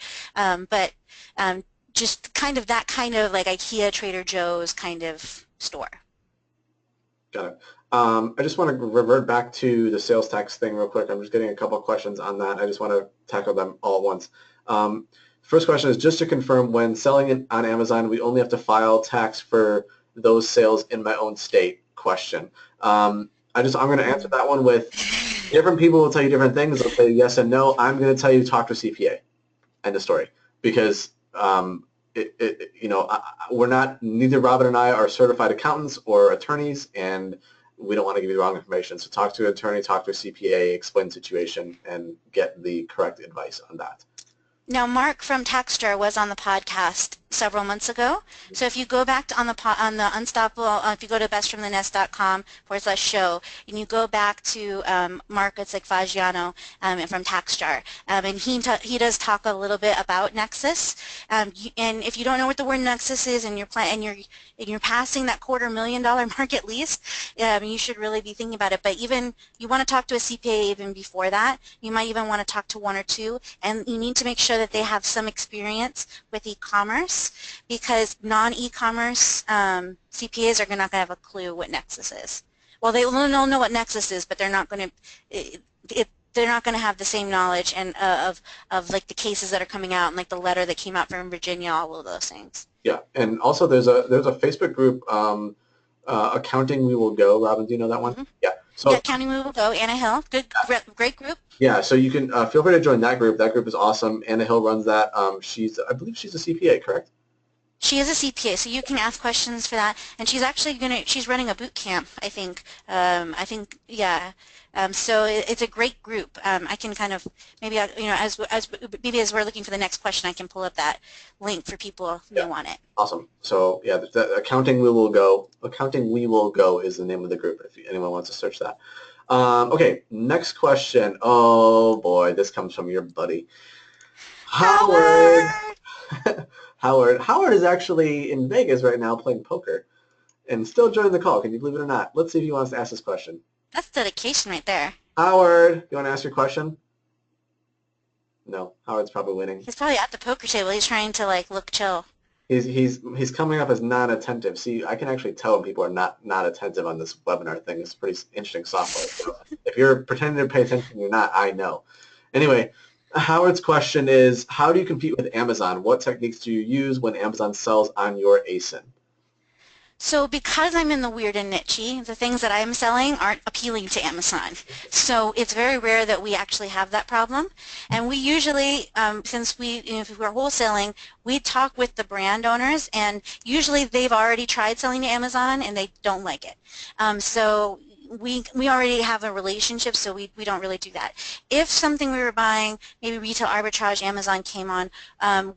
Just kind of that kind of like IKEA, Trader Joe's kind of store. Got it. I just want to revert back to the sales tax thing real quick. I'm just getting a couple of questions on that. I just want to tackle them all at once. First question is, just to confirm, when selling it on Amazon, we only have to file tax for those sales in my own state? Question. I'm going to answer that one with, different people will tell you different things. They'll say yes and no. I'm going to tell you, talk to a CPA. End of story. Because we're not, neither Robyn and I are certified accountants or attorneys, and we don't want to give you the wrong information. So talk to an attorney, talk to a CPA, explain the situation, and get the correct advice on that. Now, Mark from Taxjar was on the podcast several months ago. So if you go back to on the Unstoppable, if you go to bestfromthenest.com/show, and you go back to Mark, it's like Fagiano from Taxjar, and he does talk a little bit about Nexus. And if you don't know what the word Nexus is, and you're passing that $250,000 mark at least, you should really be thinking about it. But even you want to talk to a CPA even before that. You might even want to talk to one or two, and you need to make sure that they have some experience with e-commerce, because non-e-commerce CPAs are not going to have a clue what Nexus is. Well, they will know what Nexus is, but they're not going to. They're not going to have the same knowledge and of like the cases that are coming out and like the letter that came out from Virginia, all of those things. Yeah, and also there's a Facebook group, Accounting We Will Go. Robyn, do you know that one? Mm-hmm. Yeah. So yeah, Accounting We Will Go. Anna Hill, great group. Yeah, so you can feel free to join that group. That group is awesome. Anna Hill runs that. I believe she's a CPA, correct? She is a CPA, so you can ask questions for that. And she's actually she's running a boot camp, I think. Yeah. So it's a great group. I can kind of maybe as we're looking for the next question, I can pull up that link for people who may want it. Awesome. So yeah, the Accounting We Will Go. Accounting We Will Go is the name of the group. If anyone wants to search that. Okay, next question. Oh boy, this comes from your buddy, Howard. Howard is actually in Vegas right now playing poker and still joining the call. Can you believe it or not? Let's see if he wants to ask this question. That's dedication right there. Howard, you want to ask your question? No, Howard's probably winning. He's probably at the poker table. He's trying to like look chill. He's coming up as non-attentive. See, I can actually tell when people are not attentive on this webinar thing. It's pretty interesting software. So if you're pretending to pay attention, you're not. I know. Anyway, Howard's question is, how do you compete with Amazon? What techniques do you use when Amazon sells on your ASIN? So because I'm in the weird and niche-y, the things that I'm selling aren't appealing to Amazon. So it's very rare that we actually have that problem. And we usually, since if we're wholesaling, we talk with the brand owners, and usually they've already tried selling to Amazon and they don't like it. So we already have a relationship, so we don't really do that. If something we were buying, maybe retail arbitrage, Amazon came on,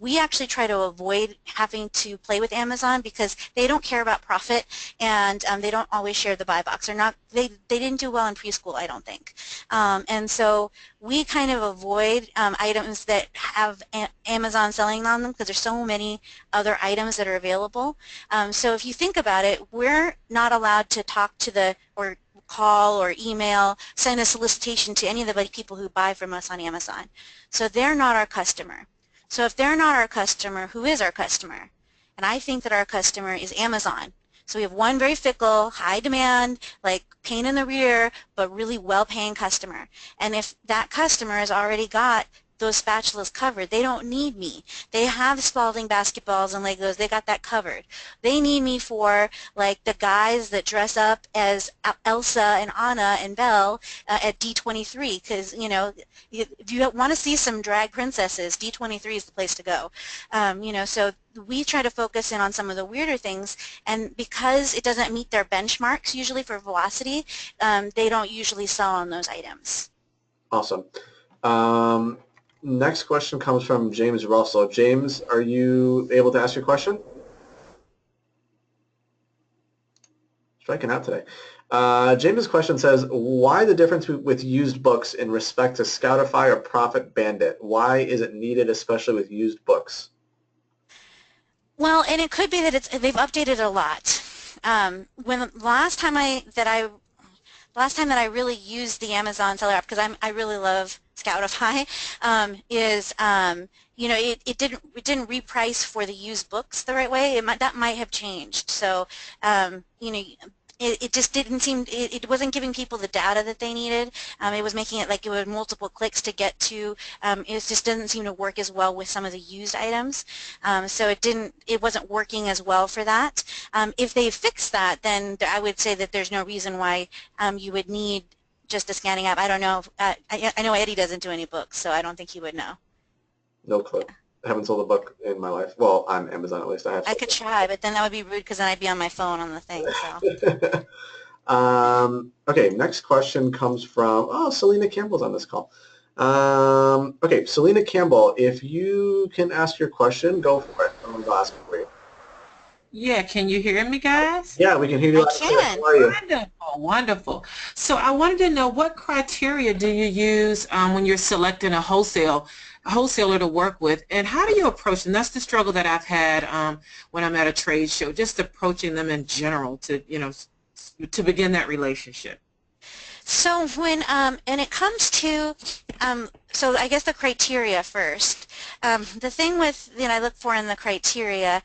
we actually try to avoid having to play with Amazon because they don't care about profit, and they don't always share the buy box. They didn't do well in preschool, I don't think. And so we kind of avoid items that have Amazon selling on them because there's so many other items that are available. So if you think about it, we're not allowed to talk to or call or email, send a solicitation to any of the people who buy from us on Amazon. So they're not our customer. So if they're not our customer, who is our customer? And I think that our customer is Amazon. So we have one very fickle, high demand, like pain in the rear, but really well-paying customer. And if that customer has already got those spatulas covered, they don't need me. They have Spalding basketballs and Legos. They got that covered. They need me for like the guys that dress up as Elsa and Anna and Belle at D23, because if you want to see some drag princesses, D23 is the place to go. So we try to focus in on some of the weirder things, and because it doesn't meet their benchmarks usually for velocity, they don't usually sell on those items. Awesome. Next question comes from James Russell. James, are you able to ask your question? Striking out today. James's question says, why the difference with used books in respect to Scoutify or Profit Bandit? Why is it needed, especially with used books? Well, and it could be that they've updated a lot. When last time that I really used the Amazon seller app, because I really love Scoutify, it didn't reprice for the used books the right way. That might have changed. So it just didn't seem, it wasn't giving people the data that they needed. It was making it like it was multiple clicks to get to. It just didn't seem to work as well with some of the used items. So it wasn't working as well for that. If they fixed that, then I would say that there's no reason why you would need just a scanning app. I don't know. I know Eddie doesn't do any books, so I don't think he would know. No clue. I haven't sold a book in my life. Well, on Amazon at least. I could try, but then that would be rude because then I'd be on my phone on the thing. So. Okay, next question comes from, Selena Campbell's on this call. Okay, Selena Campbell, if you can ask your question, go for it. I'm going to ask it for you. Yeah, can you hear me, guys? Yeah, we can hear you. I can. How are you? Wonderful, wonderful. So I wanted to know, what criteria do you use when you're selecting a wholesaler to work with, and how do you approach them? That's the struggle that I've had when I'm at a trade show, just approaching them in general to begin that relationship. So when and it comes to so I guess the criteria first. The thing with I look for in the criteria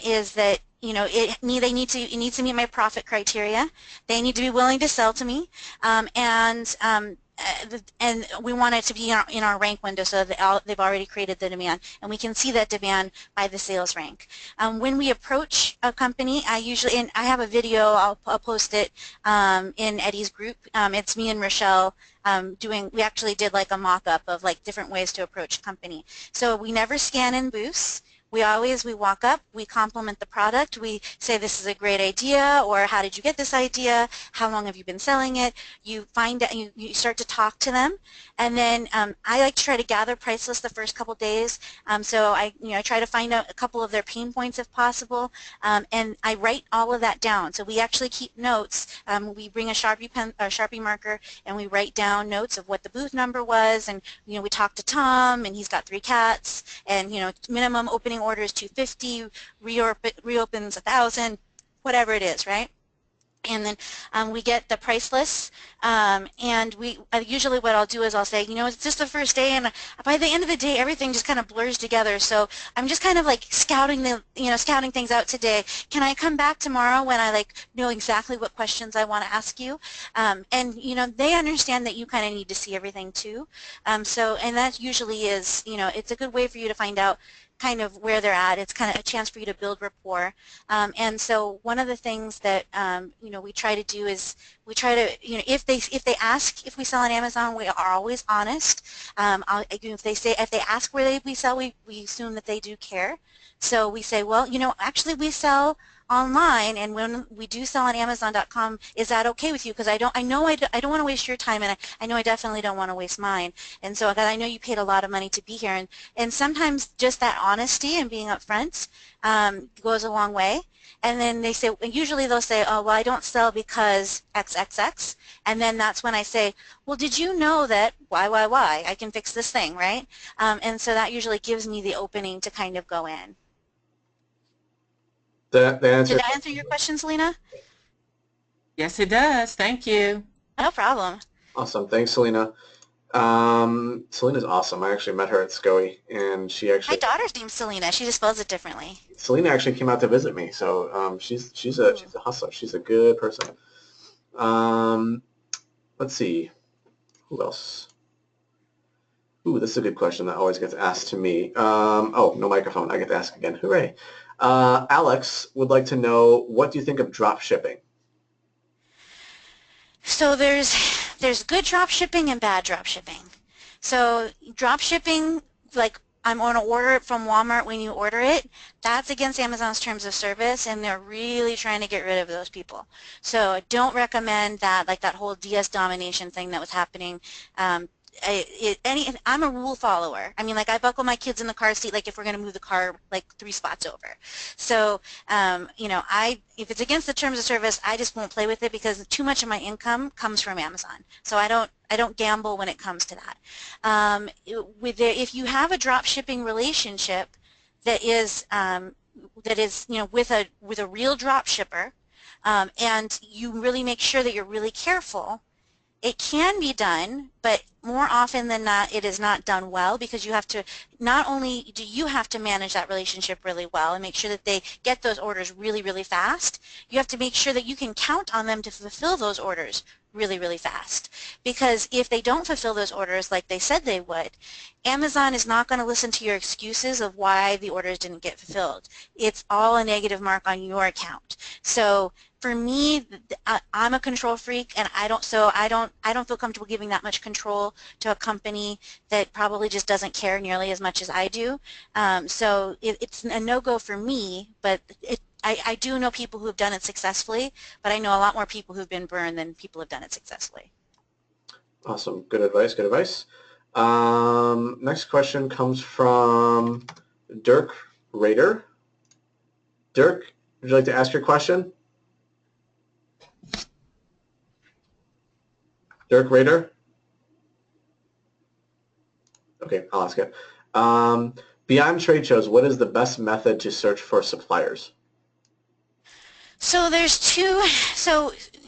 is that it needs to meet my profit criteria. They need to be willing to sell to me, and we want it to be in our rank window so that they've already created the demand, and we can see that demand by the sales rank. When we approach a company, I have a video, I'll post it in Eddie's group. It's me and Rochelle we actually did like a mock-up of like different ways to approach a company. So we never scan in booths. We walk up, we compliment the product, we say this is a great idea, or how did you get this idea, how long have you been selling it, you find out, you start to talk to them, and then I like to try to gather price lists the first couple days, so I try to find out a couple of their pain points if possible, and I write all of that down. So we actually keep notes. We bring a Sharpie pen or Sharpie marker, and we write down notes of what the booth number was, and we talk to Tom, and he's got 3 cats, and minimum opening order is 250, reopens 1,000, whatever it is, right? And then we get the price lists, and usually what I'll do is I'll say, you know, it's just the first day, and by the end of the day, everything just kind of blurs together. So I'm just kind of like scouting things out today. Can I come back tomorrow when I like know exactly what questions I want to ask you? And you know, they understand that you kind of need to see everything too. And that usually is, you know, it's a good way for you to find out kind of where they're at. It's kind of a chance for you to build rapport. And so one of the things that you know, we try to do is we try to, you know, if they ask if we sell on Amazon, we are always honest. If they ask where we sell, we assume that they do care. So we say, well, you know, actually we sell online, and when we do sell on Amazon.com, is that okay with you? Because I don't want to waste your time, and I know I definitely don't want to waste mine. And so I know you paid a lot of money to be here, and sometimes just that honesty and being upfront goes a long way. And then they say, usually they'll say, oh, well, I don't sell because XXX. And then that's when I say, well, did you know that Y? I can fix this thing, right? And so that usually gives me the opening to kind of go in. Did that answer your question, Selena? Yes, it does. Thank you. No problem. Awesome. Thanks, Selena. Selena's awesome. I actually met her at SCOE, and she actually... My daughter's name's Selena. She just spells it differently. Selena actually came out to visit me, so she's a hustler. She's a good person. Let's see. Who else? Ooh, this is a good question that always gets asked to me. Oh, no microphone. I get to ask again. Hooray. Alex would like to know, what do you think of drop shipping? So there's good drop shipping and bad drop shipping. So drop shipping, like I'm going to order it from Walmart when you order it, that's against Amazon's terms of service, and they're really trying to get rid of those people. So I don't recommend that, like that whole DS domination thing that was happening. I'm a rule follower. I mean, like I buckle my kids in the car seat, like if we're going to move the car like 3 spots over. So, you know, if it's against the terms of service, I just won't play with it, because too much of my income comes from Amazon. So I don't gamble when it comes to that. If you have a drop shipping relationship that is you know, with a real drop shipper, and you really make sure that you're really careful, it can be done, but more often than not, it is not done well, because you have to, not only do you have to manage that relationship really well and make sure that they get those orders really, really fast, you have to make sure that you can count on them to fulfill those orders really, really fast. Because if they don't fulfill those orders like they said they would, Amazon is not going to listen to your excuses of why the orders didn't get fulfilled. It's all a negative mark on your account. So for me, I'm a control freak, and I don't feel comfortable giving that much control to a company that probably just doesn't care nearly as much as I do. So it's a no-go for me, but I do know people who have done it successfully, but I know a lot more people who've been burned than people who have done it successfully. Awesome. Good advice. Good advice. Next question comes from Dirk Rader. Dirk, would you like to ask your question? Dirk Rader? Okay, I'll ask it. Beyond trade shows, what is the best method to search for suppliers? So there's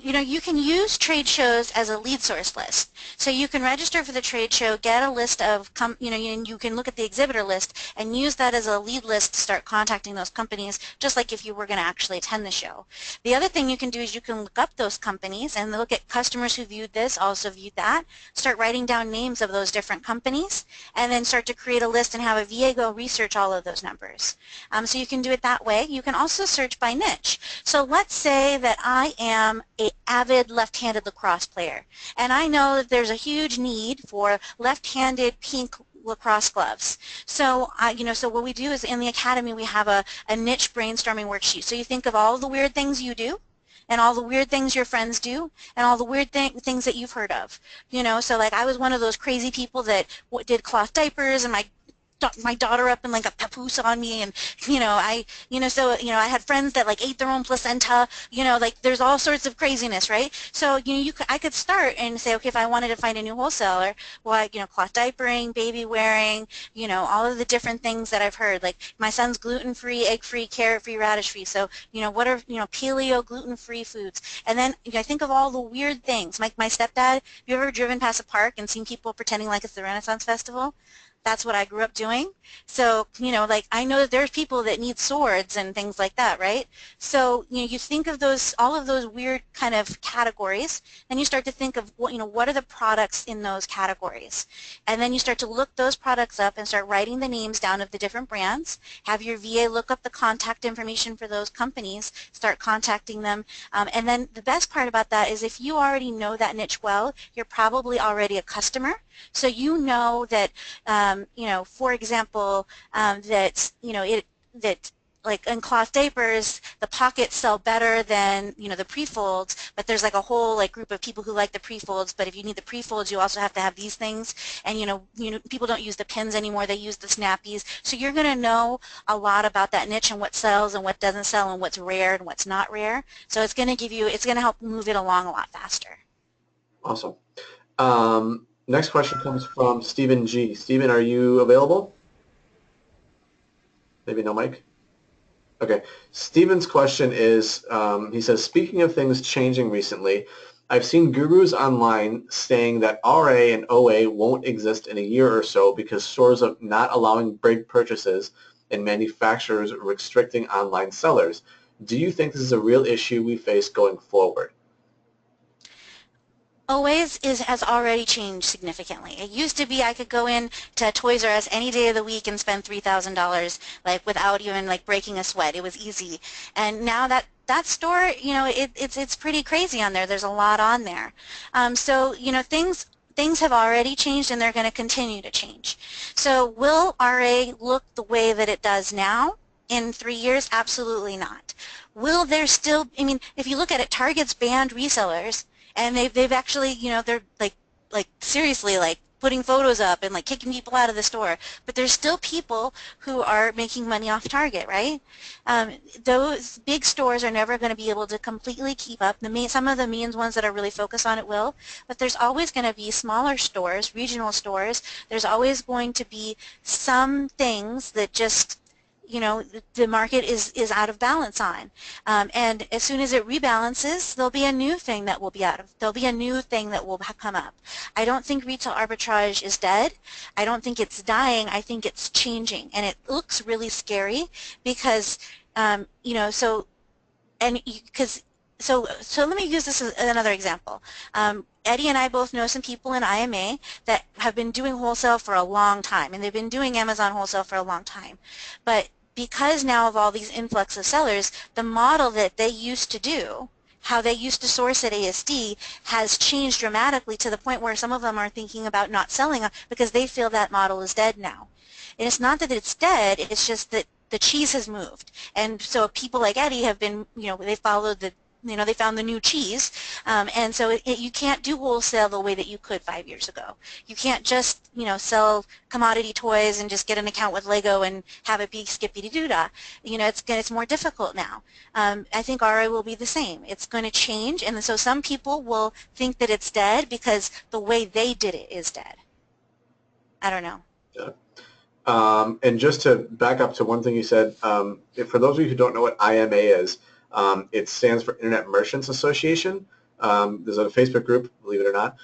you know, you can use trade shows as a lead source list. So you can register for the trade show, get a list of, you know, you can look at the exhibitor list and use that as a lead list to start contacting those companies, just like if you were going to actually attend the show. The other thing you can do is you can look up those companies and look at customers who viewed this, also viewed that, start writing down names of those different companies, and then start to create a list and have a VA go research all of those numbers. So you can do it that way. You can also search by niche. So let's say that I am an avid left-handed lacrosse player, and I know that there's a huge need for left-handed pink lacrosse gloves. So, you know, so what we do is in the academy we have a niche brainstorming worksheet. So you think of all the weird things you do, and all the weird things your friends do, and all the weird things that you've heard of. You know, so like I was one of those crazy people that did cloth diapers, and my my daughter up in like a papoose on me, and I had friends that like ate their own placenta, like there's all sorts of craziness, right? So I could start and say, okay, if I wanted to find a new wholesaler, well, cloth diapering, baby wearing, all of the different things that I've heard, like my son's gluten-free, egg-free, carrot-free, radish-free, so what are paleo gluten-free foods, and then I think of all the weird things. My stepdad, have you ever driven past a park and seen people pretending like it's the Renaissance Festival? That's what I grew up doing. So, like I know that there's people that need swords and things like that, right? So, you think of all of those weird kind of categories, then you start to think of what are the products in those categories? And then you start to look those products up and start writing the names down of the different brands, have your VA look up the contact information for those companies, start contacting them, and then the best part about that is if you already know that niche well, you're probably already a customer. So you know that, for example, that like in cloth diapers, the pockets sell better than the pre-folds, but there's like a whole like group of people who like the pre-folds. But if you need the pre-folds, you also have to have these things. And people don't use the pins anymore; they use the snappies. So you're going to know a lot about that niche and what sells and what doesn't sell and what's rare and what's not rare. So it's going to help move it along a lot faster. Awesome. Next question comes from Stephen G. Stephen, are you available? Maybe no mic? Okay. Stephen's question is, he says, speaking of things changing recently, I've seen gurus online saying that RA and OA won't exist in a year or so because stores are not allowing big purchases and manufacturers restricting online sellers. Do you think this is a real issue we face going forward? Always has already changed significantly. It used to be I could go in to Toys R Us any day of the week and spend $3,000 like without even like breaking a sweat. It was easy. And now that store, it's pretty crazy on there. There's a lot on there. So things have already changed and they're going to continue to change. So will RA look the way that it does now in 3 years? Absolutely not. Will there still, if you look at it, Target's banned resellers. And they've actually, they're like seriously like putting photos up and like kicking people out of the store. But there's still people who are making money off Target, right? Those big stores are never going to be able to completely keep up. Some of the main ones that are really focused on it will, but there's always going to be smaller stores, regional stores. There's always going to be some things that just the market is out of balance on, and as soon as it rebalances, there'll be a new thing that will come up. I don't think retail arbitrage is dead. I don't think it's dying. I think it's changing, and it looks really scary because so let me use this as another example. Eddie and I both know some people in IMA that have been doing wholesale for a long time, and they've been doing Amazon wholesale for a long time. But because now of all these influx of sellers, the model that they used to do, how they used to source at ASD, has changed dramatically to the point where some of them are thinking about not selling because they feel that model is dead now. And it's not that it's dead, it's just that the cheese has moved. And so people like Eddie have been, they followed they found the new cheese, and so you can't do wholesale the way that you could 5 years ago. You can't just, sell commodity toys and just get an account with Lego and have it be skippity-doo-dah. It's more difficult now. I think RA will be the same. It's going to change, and so some people will think that it's dead because the way they did it is dead. I don't know. Yeah. And just to back up to one thing you said, for those of you who don't know what IMA is, it stands for Internet Merchants Association. There's a Facebook group, believe it or not.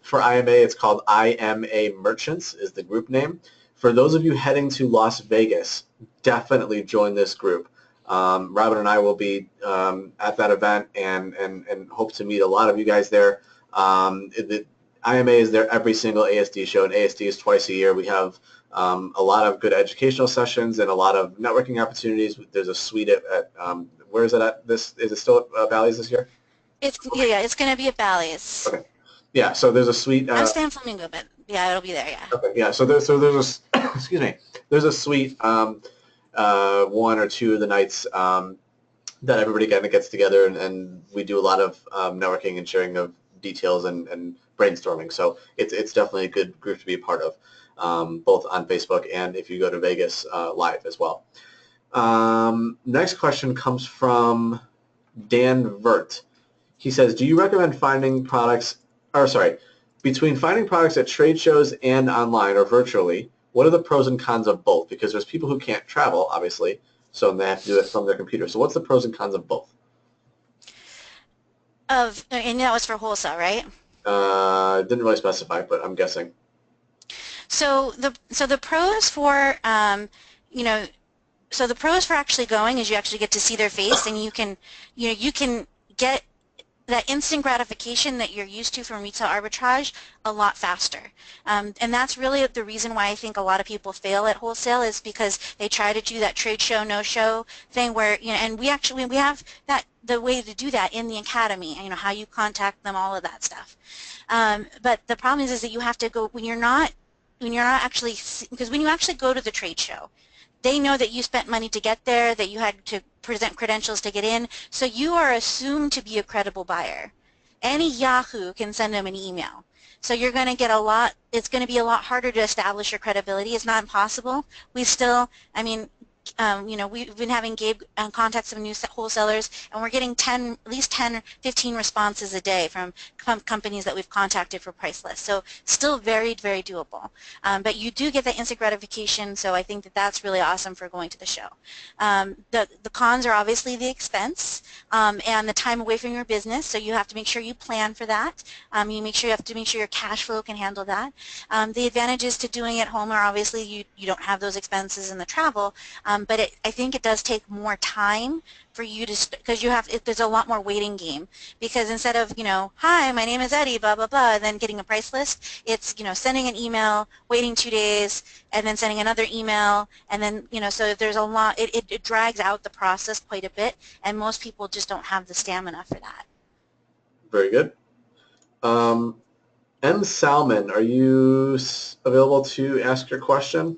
For IMA, it's called IMA Merchants is the group name. For those of you heading to Las Vegas, definitely join this group. Robyn and I will be at that event and hope to meet a lot of you guys there. The IMA is there every single ASD show, and ASD is twice a year. We have a lot of good educational sessions and a lot of networking opportunities. There's a suite at where is it at? Is it still at Bally's this year? It's going to be at Bally's. Okay. Yeah. So there's a suite. I'm staying Flamingo, but yeah, it'll be there. Yeah. Okay. Yeah. So there's a excuse me. There's a suite. 1 or 2 of the nights that everybody kind of gets together and we do a lot of networking and sharing of details and brainstorming. So it's definitely a good group to be a part of. both on Facebook and if you go to Vegas live as well. Next question comes from Dan Vert. He says, do you recommend between finding products at trade shows and online or virtually, what are the pros and cons of both? Because there's people who can't travel, obviously, so they have to do it from their computer. So what's the pros and cons of both? And that was for wholesale, right? Didn't really specify, but I'm guessing. So the pros for so the pros for actually going is you actually get to see their face, and you can get that instant gratification that you're used to from retail arbitrage a lot faster. And that's really the reason why I think a lot of people fail at wholesale, is because they try to do that trade show, no show thing where, and we have the way to do that in the academy, how you contact them, all of that stuff. But the problem is that you have to go, when you're not actually, because when you actually go to the trade show, they know that you spent money to get there, that you had to present credentials to get in, so you are assumed to be a credible buyer. Any Yahoo can send them an email. So you're going to get it's going to be a lot harder to establish your credibility. It's not impossible. We still, we've been having Gabe contacts some new wholesalers, and we're getting at least 10 or 15 responses a day from companies that we've contacted for price lists. So still very, very doable. But you do get that instant gratification, so I think that that's really awesome for going to the show. The cons are obviously the expense and the time away from your business, so you have to make sure you plan for that. You have to make sure your cash flow can handle that. The advantages to doing it at home are obviously you don't have those expenses and the travel, but I think it does take more time for you to, because there's a lot more waiting game, because instead of, hi, my name is Eddie, blah, blah, blah, and then getting a price list, it's, sending an email, waiting 2 days, and then sending another email, and then, so there's a lot, it drags out the process quite a bit, and most people just don't have the stamina for that. Very good. M. Salmon, are you available to ask your question?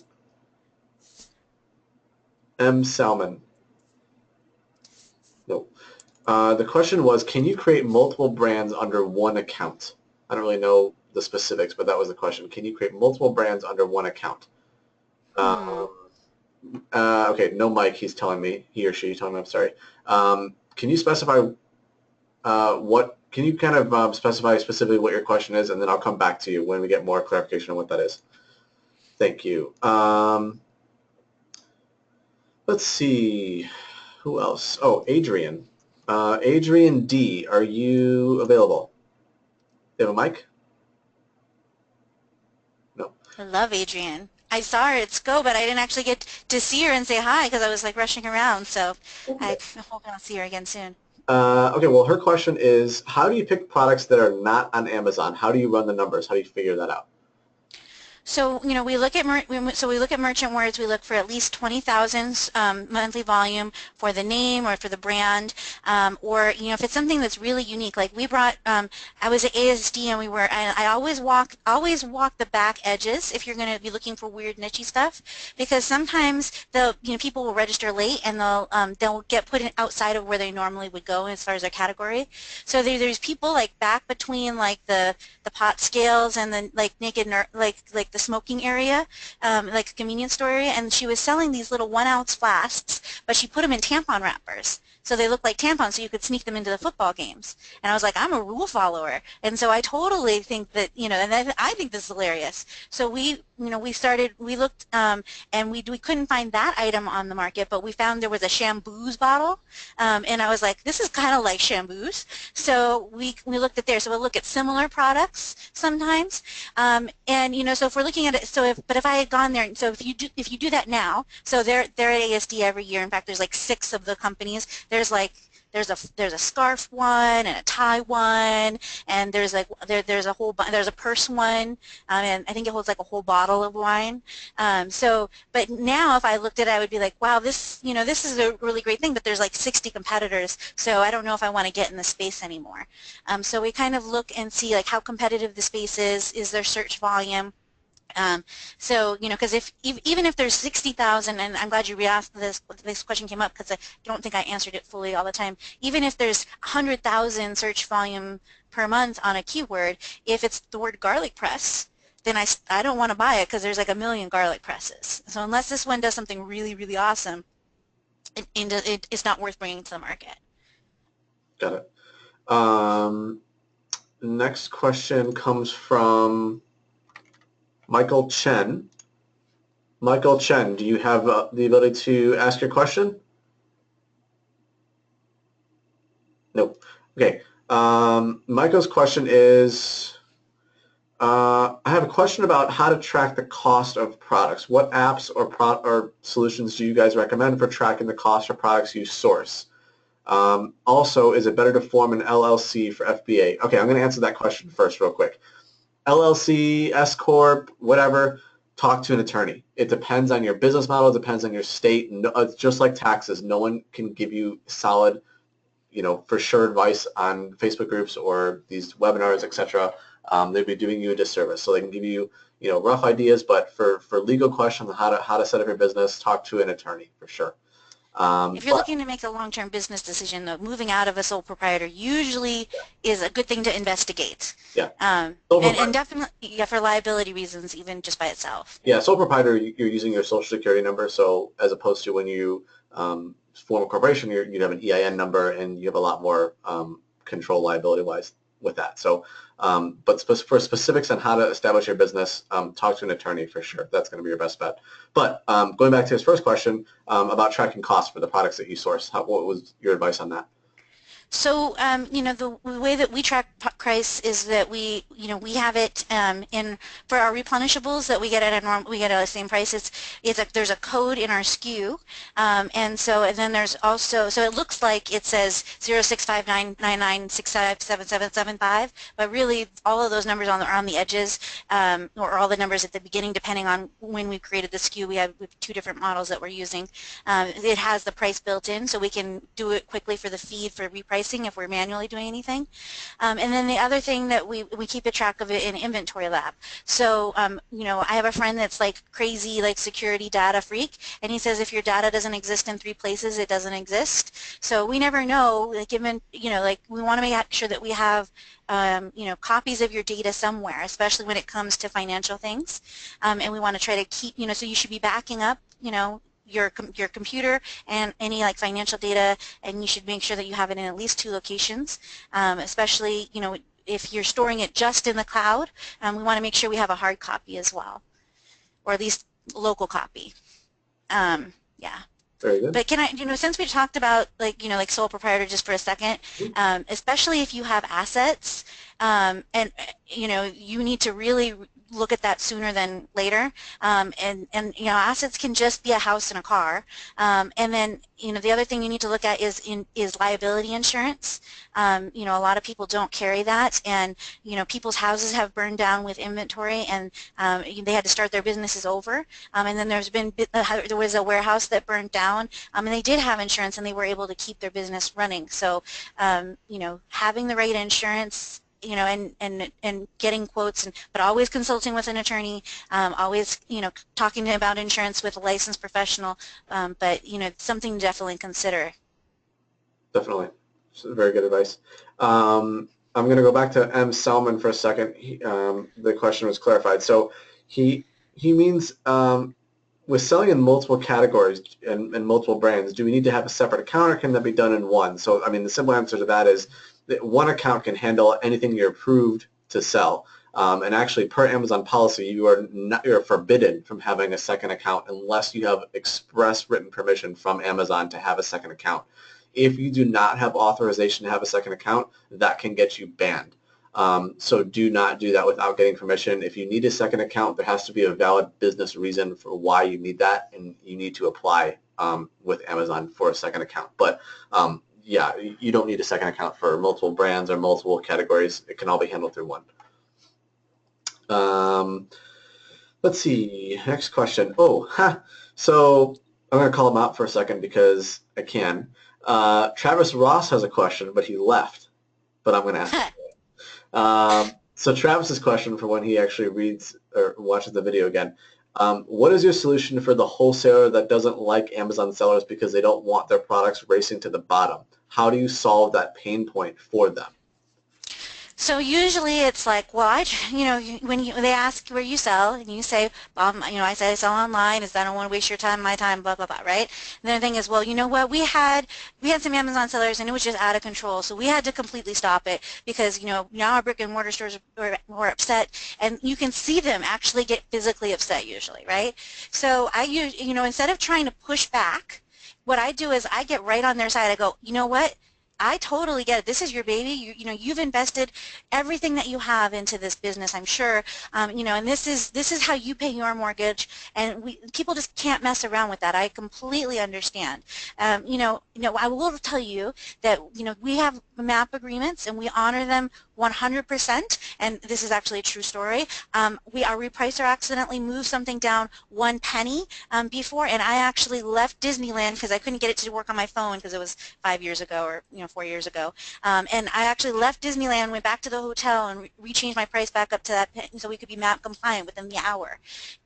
M. Salmon. No. The question was, can you create multiple brands under one account? I don't really know the specifics, but that was the question. Can you create multiple brands under one account? Okay, no Mike, he's telling me, he or she telling me, I'm sorry. Can you specify can you kind of specify specifically what your question is, and then I'll come back to you when we get more clarification on what that is. Thank you. Let's see, who else? Oh, Adrian. Adrian D., are you available? Do you have a mic? No. I love Adrian. I saw her at SCO, but I didn't actually get to see her and say hi because I was like rushing around, so okay. I hope I'll see her again soon. Okay, well, her question is, how do you pick products that are not on Amazon? How do you run the numbers? How do you figure that out? So, we look at merchant words. We look for at least 20,000 monthly volume for the name or for the brand, or if it's something that's really unique. Like we brought, I was at ASD, and I always walk the back edges if you're going to be looking for weird niche stuff, because sometimes people will register late and they'll get put in outside of where they normally would go as far as their category. So there's people like back between like the pot scales and then like naked like the smoking area, like a convenience store area, and she was selling these little 1-ounce flasks, but she put them in tampon wrappers. So they look like tampons, so you could sneak them into the football games. And I was like, I'm a rule follower. And so I totally think that, and I think this is hilarious. So we looked, and we couldn't find that item on the market, but we found there was a shamboos bottle. And I was like, this is kind of like shamboos. So we looked at there. So we'll look at similar products sometimes. And, so if we're looking at it, but if I had gone there, so if you do that now, so they're at ASD every year. In fact, there's like 6 of the companies. There's a scarf one and a tie one, and there's a purse one, and I think it holds like a whole bottle of wine. But now if I looked at it, I would be like, wow, this is a really great thing, but there's like 60 competitors, so I don't know if I want to get in the space anymore. So we kind of look and see like how competitive the space is there search volume. Because even if there's 60,000, and I'm glad you re-asked this question came up because I don't think I answered it fully all the time. Even if there's 100,000 search volume per month on a keyword, if it's the word garlic press, then I don't want to buy it because there's like a million garlic presses. So unless this one does something really, really awesome, it's not worth bringing to the market. Got it. Next question comes from Michael Chen. Michael Chen, do you have the ability to ask your question? Nope. Okay. Michael's question is, I have a question about how to track the cost of products. What apps or solutions do you guys recommend for tracking the cost of products you source? Also, is it better to form an LLC for FBA? Okay, I'm going to answer that question first real quick. LLC, S Corp, whatever, talk to an attorney. It depends on your business model, it depends on your state. It's just like taxes. No one can give you solid, for sure advice on Facebook groups or these webinars, etc. They'd be doing you a disservice. So they can give you, rough ideas, but for legal questions on how to set up your business, talk to an attorney for sure. If you're looking to make a long-term business decision, though, moving out of a sole proprietor usually is a good thing to investigate. Yeah. And definitely, for liability reasons, even just by itself. Yeah, sole proprietor, you're using your social security number, so as opposed to when you form a corporation, you have an EIN number and you have a lot more control liability-wise with that. So, but for specifics on how to establish your business, talk to an attorney for sure. That's going to be your best bet. But going back to his first question about tracking costs for the products that you source, what was your advice on that? So, the way that we track price is that we have it for our replenishables that we get at the same price. There's a code in our SKU, and then there's also, so it looks like it says 0659996577775, but really all of those numbers on the edges, or all the numbers at the beginning, depending on when we created the SKU. We have two different models that we're using. It has the price built in, so we can do it quickly for the feed for repricing if we're manually doing anything. And then the other thing that we keep a track of it in Inventory Lab. So, I have a friend that's like crazy, like security data freak, and he says if your data doesn't exist in 3 places, it doesn't exist. So we never know, like we want to make sure that we have copies of your data somewhere, especially when it comes to financial things. And we want to try to keep, so you should be backing up, your computer and any like financial data, and you should make sure that you have it in at least 2 locations, especially if you're storing it just in the cloud. We want to make sure we have a hard copy as well, or at least local copy. Yeah. Very good. But can I, since we talked about like sole proprietor just for a second, especially if you have assets, and you need to really look at that sooner than later, and assets can just be a house and a car, and then the other thing you need to look at is liability insurance. A lot of people don't carry that, and people's houses have burned down with inventory, and they had to start their businesses over, and then there was a warehouse that burned down, and they did have insurance and they were able to keep their business running. So having the right insurance, and getting quotes, but always consulting with an attorney, always, talking about insurance with a licensed professional, but, something to definitely consider. Definitely. Very good advice. I'm going to go back to M. Selman for a second. The question was clarified. So he means with selling in multiple categories and multiple brands, do we need to have a separate account, or can that be done in one? So, the simple answer to that is that one account can handle anything you're approved to sell. And actually, per Amazon policy, you're forbidden from having a second account unless you have express written permission from Amazon to have a second account. If you do not have authorization to have a second account, that can get you banned. So do not do that without getting permission. If you need a second account, there has to be a valid business reason for why you need that, and you need to apply with Amazon for a second account. But yeah, you don't need a second account for multiple brands or multiple categories. It can all be handled through one. Let's see, next question. So I'm going to call him out for a second because I can. Travis Ross has a question, but he left. But I'm going to ask him. So Travis's question for when he actually reads or watches the video again. What is your solution for the wholesaler that doesn't like Amazon sellers because they don't want their products racing to the bottom? How do you solve that pain point for them? So usually it's like, well, they ask where you sell, and you say, I say I sell online. I don't want to waste your time, my time, blah blah blah, right? And then the thing is, well, you know what? We had some Amazon sellers, and it was just out of control. So we had to completely stop it because now our brick and mortar stores were upset, and you can see them actually get physically upset usually, right? So I use, instead of trying to push back, what I do is I get right on their side. I go, you know what? I totally get it. This is your baby. You've invested everything that you have into this business, I'm sure. And this is how you pay your mortgage. And people just can't mess around with that. I completely understand. I will tell you that we have MAP agreements and we honor them 100%. And this is actually a true story. Our repricer accidentally moved something down 1 penny before, and I actually left Disneyland because I couldn't get it to work on my phone because it was 5 years ago or 4 years ago. And I actually left Disneyland, went back to the hotel, and re-changed my price back up to that so we could be MAP compliant within the hour.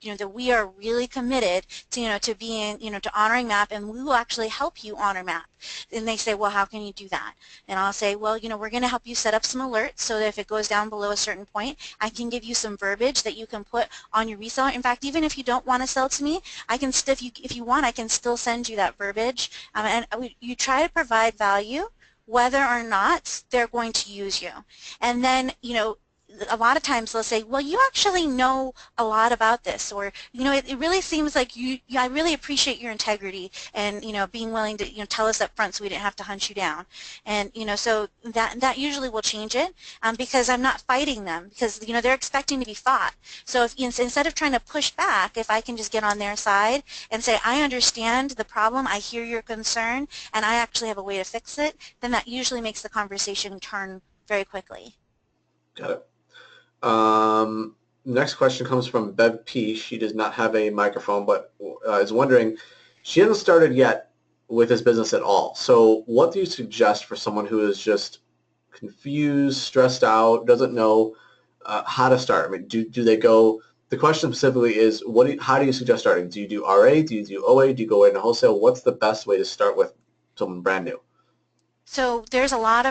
That we are really committed to being, to honoring MAP, and we will actually help you honor MAP. And they say, well, how can you do that? And I'll say, well, we're going to help you set up some alerts so that if it goes down below a certain point, I can give you some verbiage that you can put on your reseller. In fact, even if you don't want to sell to me, I can still, if you want, I can still send you that verbiage. You try to provide value whether or not they're going to use you. And then, a lot of times they'll say, well, you actually know a lot about this, or, it really seems like I really appreciate your integrity and, being willing to, tell us up front so we didn't have to hunt you down. And, so that usually will change it because I'm not fighting them because, they're expecting to be fought. So if instead of trying to push back, if I can just get on their side and say, I understand the problem, I hear your concern, and I actually have a way to fix it, then that usually makes the conversation turn very quickly. Got it. Next question comes from Bev P. She does not have a microphone, but is wondering, she hasn't started yet with this business at all. So what do you suggest for someone who is just confused, stressed out, doesn't know how to start? I mean, do they go, the question specifically is, how do you suggest starting? Do you do RA? Do you do OA? Do you go into wholesale? What's the best way to start with someone brand new? So there's a lot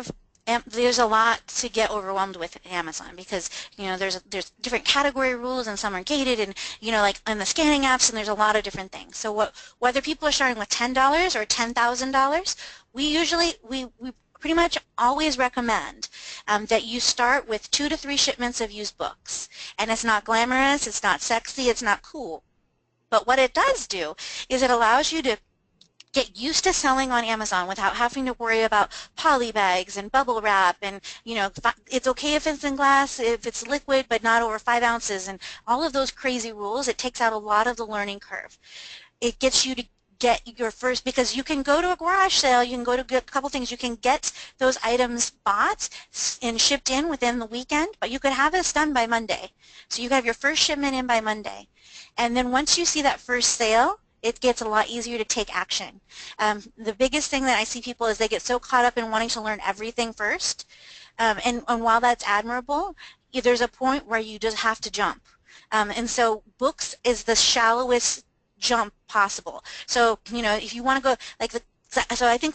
to get overwhelmed with at Amazon because there's different category rules and some are gated and like in the scanning apps, and there's a lot of different things. So whether people are starting with $10 or $10,000, we pretty much always recommend that you start with 2 to 3 shipments of used books. And it's not glamorous, it's not sexy, it's not cool. But what it does do is it allows you to get used to selling on Amazon without having to worry about poly bags and bubble wrap, and it's okay if it's in glass, if it's liquid, but not over 5 ounces, and all of those crazy rules. It takes out a lot of the learning curve. It gets you to get your first, because you can go to a garage sale, you can go to a couple things, you can get those items bought and shipped in within the weekend, but you could have this done by Monday. So you can have your first shipment in by Monday. And then once you see that first sale, it gets a lot easier to take action. The biggest thing that I see people is they get so caught up in wanting to learn everything first, and while that's admirable, there's a point where you just have to jump. And so books is the shallowest jump possible. So if you want to go so I think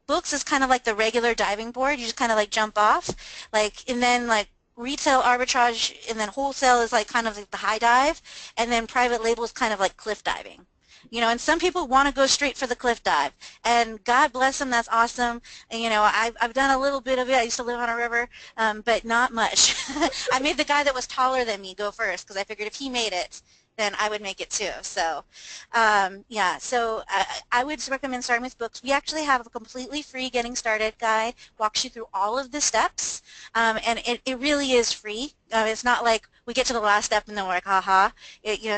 books is kind of like the regular diving board. You just kind of like jump off, and then retail arbitrage, and then wholesale is kind of like the high dive, and then private label is kind of like cliff diving. And some people want to go straight for the cliff dive, and God bless them, that's awesome. And, I've done a little bit of it. I used to live on a river, but not much. I made the guy that was taller than me go first because I figured if he made it, then I would make it too. So yeah, so I would recommend starting with books. We actually have a completely free getting started guide, walks you through all of the steps, and it really is free. It's not like we get to the last step and then we're like, haha.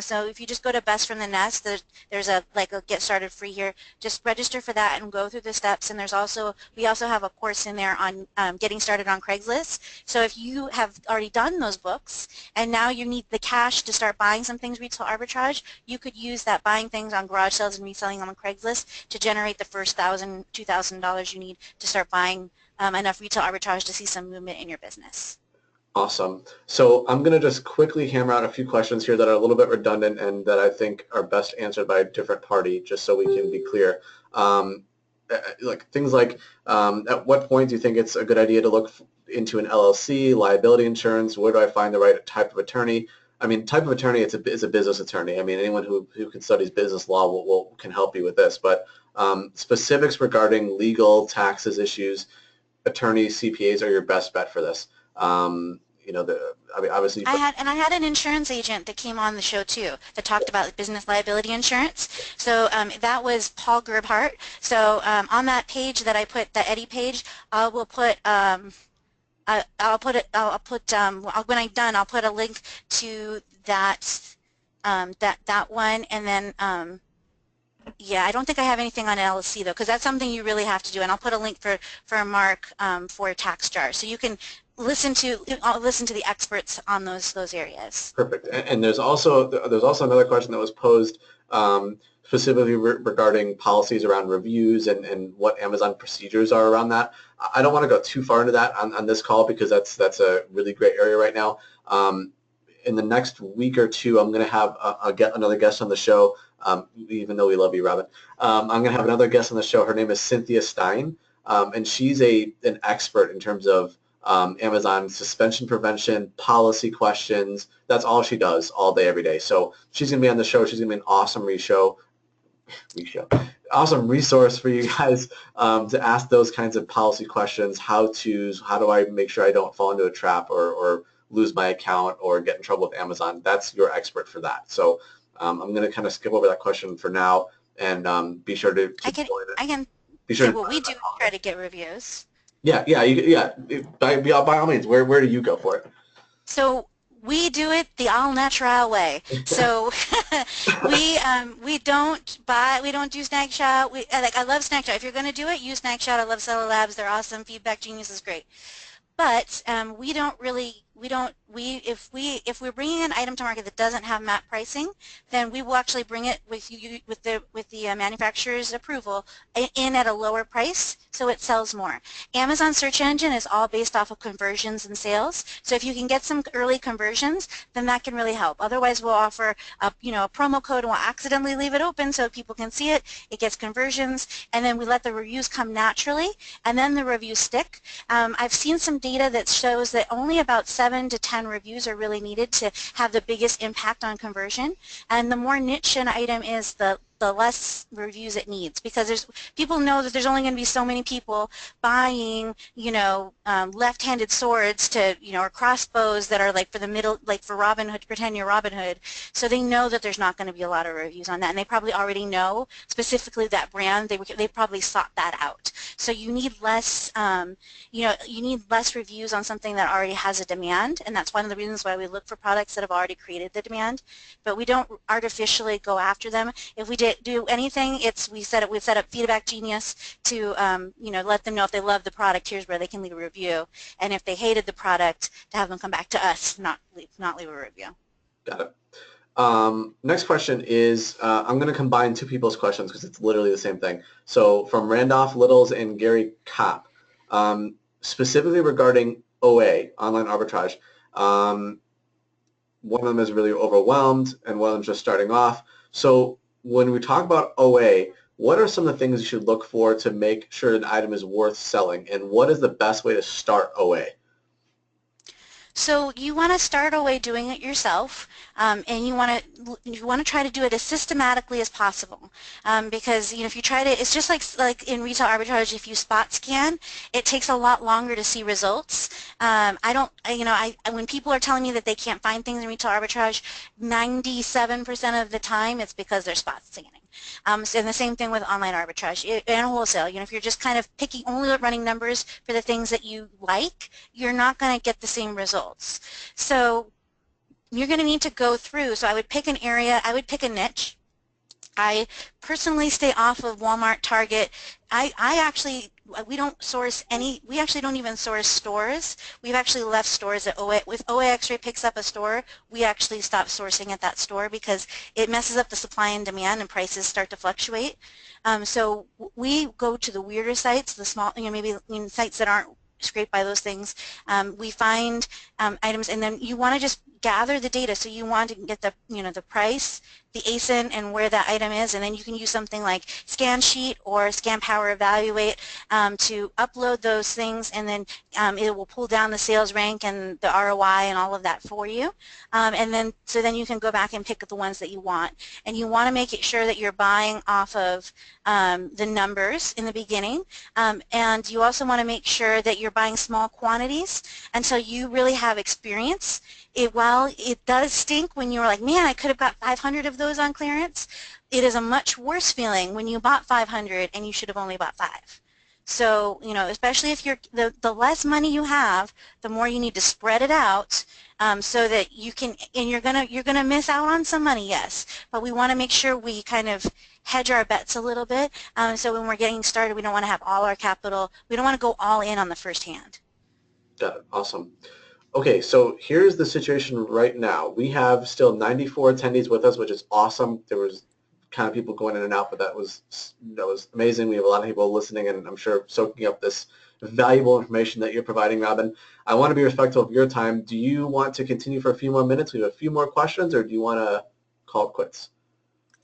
So if you just go to Best from the Nest, there's a get started free here. Just register for that and go through the steps. And we also have a course in there on getting started on Craigslist. So if you have already done those books and now you need the cash to start buying some things retail arbitrage, you could use that buying things on garage sales and reselling them on Craigslist to generate the first $1,000, $2,000 you need to start buying enough retail arbitrage to see some movement in your business. Awesome. So I'm going to just quickly hammer out a few questions here that are a little bit redundant and that I think are best answered by a different party, just so we can be clear. like things like at what point do you think it's a good idea to look into an LLC, liability insurance? Where do I find the right type of attorney? I mean, type of attorney, it's a business attorney. I mean, anyone who can studies business law can help you with this. But specifics regarding legal, taxes issues, attorneys, CPAs are your best bet for this. You know, I mean, obviously. I had an insurance agent that came on the show too that talked about business liability insurance. So that was Paul Gerbhardt. So on that page that I put, the Eddie page, I will put. When I'm done, I'll put a link to that that one, and then yeah, I don't think I have anything on LLC though, because that's something you really have to do, and I'll put a link for Mark for TaxJar, so you can listen to the experts on those areas. Perfect. And there's also another question that was posed specifically regarding policies around reviews and what Amazon procedures are around that. I don't want to go too far into that on this call because that's a really great area right now. In the next week or two, I'm going to have another guest on the show, even though we love you, Robyn. I'm going to have another guest on the show. Her name is Cynthia Stein, and she's an expert in terms of Amazon suspension prevention, policy questions. That's all she does all day, every day. So she's going to be on the show. She's going to be an awesome awesome resource for you guys to ask those kinds of policy questions, how-tos, how do I make sure I don't fall into a trap or lose my account or get in trouble with Amazon. That's your expert for that. So I'm going to kind of skip over that question for now and be sure to I can be sure say to what we do try to get reviews. Yeah. By all means, where do you go for it? So we do it the all natural way. So we don't do Snapshot. I love Snapshot. If you're going to do it, use Snapshot. I love Seller Labs. They're awesome. Feedback Genius is great. But if we're bringing an item to market that doesn't have MAP pricing, then we will actually bring it with the manufacturer's approval in at a lower price, so it sells more. Amazon search engine is all based off of conversions and sales, so if you can get some early conversions, then that can really help. Otherwise, we'll offer a promo code and we'll accidentally leave it open so people can see it. It gets conversions, and then we let the reviews come naturally, and then the reviews stick. I've seen some data that shows that only about 7 to 10 reviews are really needed to have the biggest impact on conversion, and the more niche an item is, the less reviews it needs, because people know that there's only going to be so many people buying, left-handed swords or crossbows that are like for the middle, like for Robin Hood, pretend you're Robin Hood. So they know that there's not going to be a lot of reviews on that, and they probably already know specifically that brand. They probably sought that out. So you need less, you need less reviews on something that already has a demand, and that's one of the reasons why we look for products that have already created the demand. But we don't artificially go after them. If we do anything, we set up Feedback Genius to let them know if they love the product, here's where they can leave a review, and if they hated the product, to have them come back to us, not leave a review. Got it. Next question is, I'm going to combine two people's questions because it's literally the same thing. So from Randolph Littles and Gary Kopp, specifically regarding OA, online arbitrage. One of them is really overwhelmed, and one of them is just starting off. So when we talk about OA, what are some of the things you should look for to make sure an item is worth selling, and what is the best way to start OA? So you want to start away doing it yourself, and you want to try to do it as systematically as possible, because if you try to, it's just like in retail arbitrage. If you spot scan, it takes a lot longer to see results. When people are telling me that they can't find things in retail arbitrage, 97% of the time it's because they're spot scanning. And the same thing with online arbitrage and wholesale. If you're just kind of only running numbers for the things that you like, you're not going to get the same results. So you're going to need to go through. So I would pick an area. I would pick a niche. I personally stay off of Walmart, Target. We don't source any, we actually don't even source stores. We've actually left stores at OA. If OA X-Ray picks up a store, we actually stop sourcing at that store because it messes up the supply and demand and prices start to fluctuate. So we go to the weirder sites, the small, maybe sites that aren't scraped by those things. We find items, and then you want to just gather the data. So you want to get the, the price, the ASIN and where that item is, and then you can use something like ScanSheet or Scan Power Evaluate to upload those things, and then it will pull down the sales rank and the ROI and all of that for you. And then so then you can go back and pick the ones that you want. And you want to make it sure that you're buying off of the numbers in the beginning, and you also want to make sure that you're buying small quantities until you really have experience. While it does stink when you're like, man, I could have got 500 of those on clearance, it is a much worse feeling when you bought 500 and you should have only bought 5. So, you know, especially if the less money you have, the more you need to spread it out so that you can, and you're gonna miss out on some money, yes, but we want to make sure we kind of hedge our bets a little bit. So when we're getting started, we don't want to have all our capital. We don't want to go all in on the first hand. Got it. Awesome. Okay, so here's the situation right now. We have still 94 attendees with us, which is awesome. There was kind of people going in and out, but that was amazing. We have a lot of people listening, and I'm sure soaking up this valuable information that you're providing, Robyn. I want to be respectful of your time. Do you want to continue for a few more minutes? We have a few more questions, or do you want to call it quits?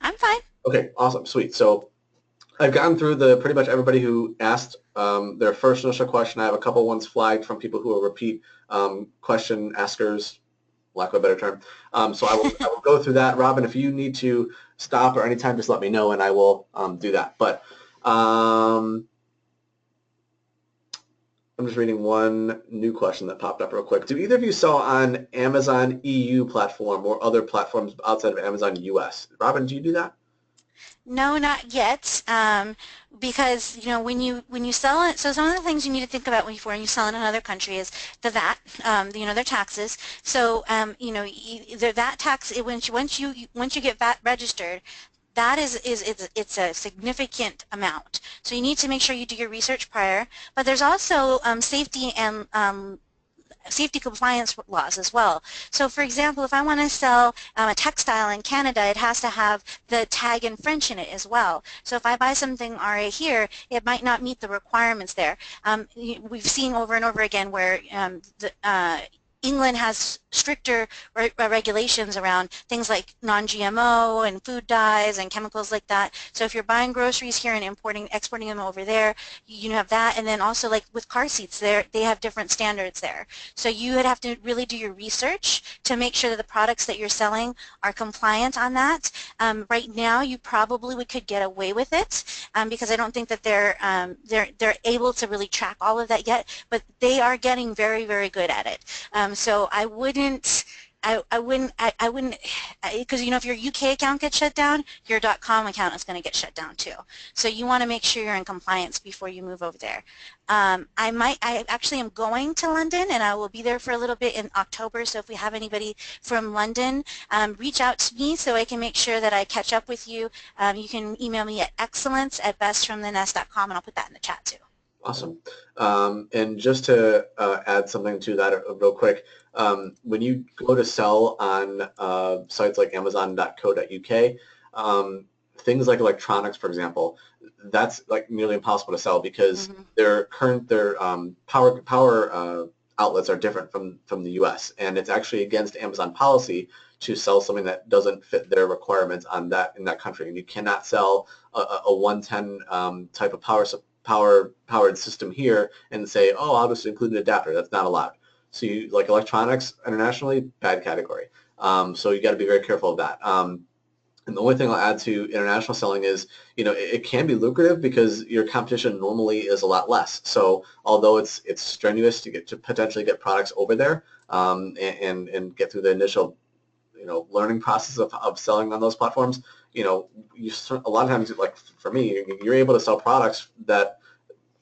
I'm fine. Okay, awesome, sweet. So I've gotten through pretty much everybody who asked their first initial question. I have a couple ones flagged from people who are repeat question askers, lack of a better term. So I will go through that. Robyn, if you need to stop or anytime, just let me know and I will do that. But I'm just reading one new question that popped up real quick. Do either of you sell on Amazon EU platform or other platforms outside of Amazon US? Robyn, do you do that? No, not yet, because you know when you sell it. So some of the things you need to think about before you sell in another country is the VAT, you know, their taxes. So you know, the VAT tax once you get VAT registered, that it's a significant amount. So you need to make sure you do your research prior. But there's also safety and safety compliance laws as well. So for example, if I want to sell a textile in Canada, it has to have the tag in French in it as well. So if I buy something RA here, it might not meet the requirements there. We've seen over and over again where England has stricter regulations around things like non-GMO and food dyes and chemicals like that. So if you're buying groceries here and exporting them over there, you have that. And then also like with car seats, they have different standards there. So you would have to really do your research to make sure that the products that you're selling are compliant on that. Right now, you probably could get away with it because I don't think that they're able to really track all of that yet, but they are getting very, very good at it. So I wouldn't, because you know if your UK account gets shut down, your .com account is going to get shut down too. So you want to make sure you're in compliance before you move over there. I actually am going to London, and I will be there for a little bit in October. So if we have anybody from London, reach out to me so I can make sure that I catch up with you. You can email me at excellence@bestfromthenest.com, and I'll put that in the chat too. Awesome. And just to add something to that real quick, when you go to sell on sites like amazon.co.uk, things like electronics, for example, that's like nearly impossible to sell because their power outlets are different from the U.S. and it's actually against Amazon policy to sell something that doesn't fit their requirements in that country. And you cannot sell a 110 type of powered system here and say, oh, I'll just include an adapter. That's not allowed. So you, like electronics internationally, bad category. So you got to be very careful of that. And the only thing I'll add to international selling is, you know, it can be lucrative because your competition normally is a lot less. So although it's strenuous to potentially get products over there and get through the initial, you know, learning process of selling on those platforms, you know, a lot of times, like for me, you're able to sell products that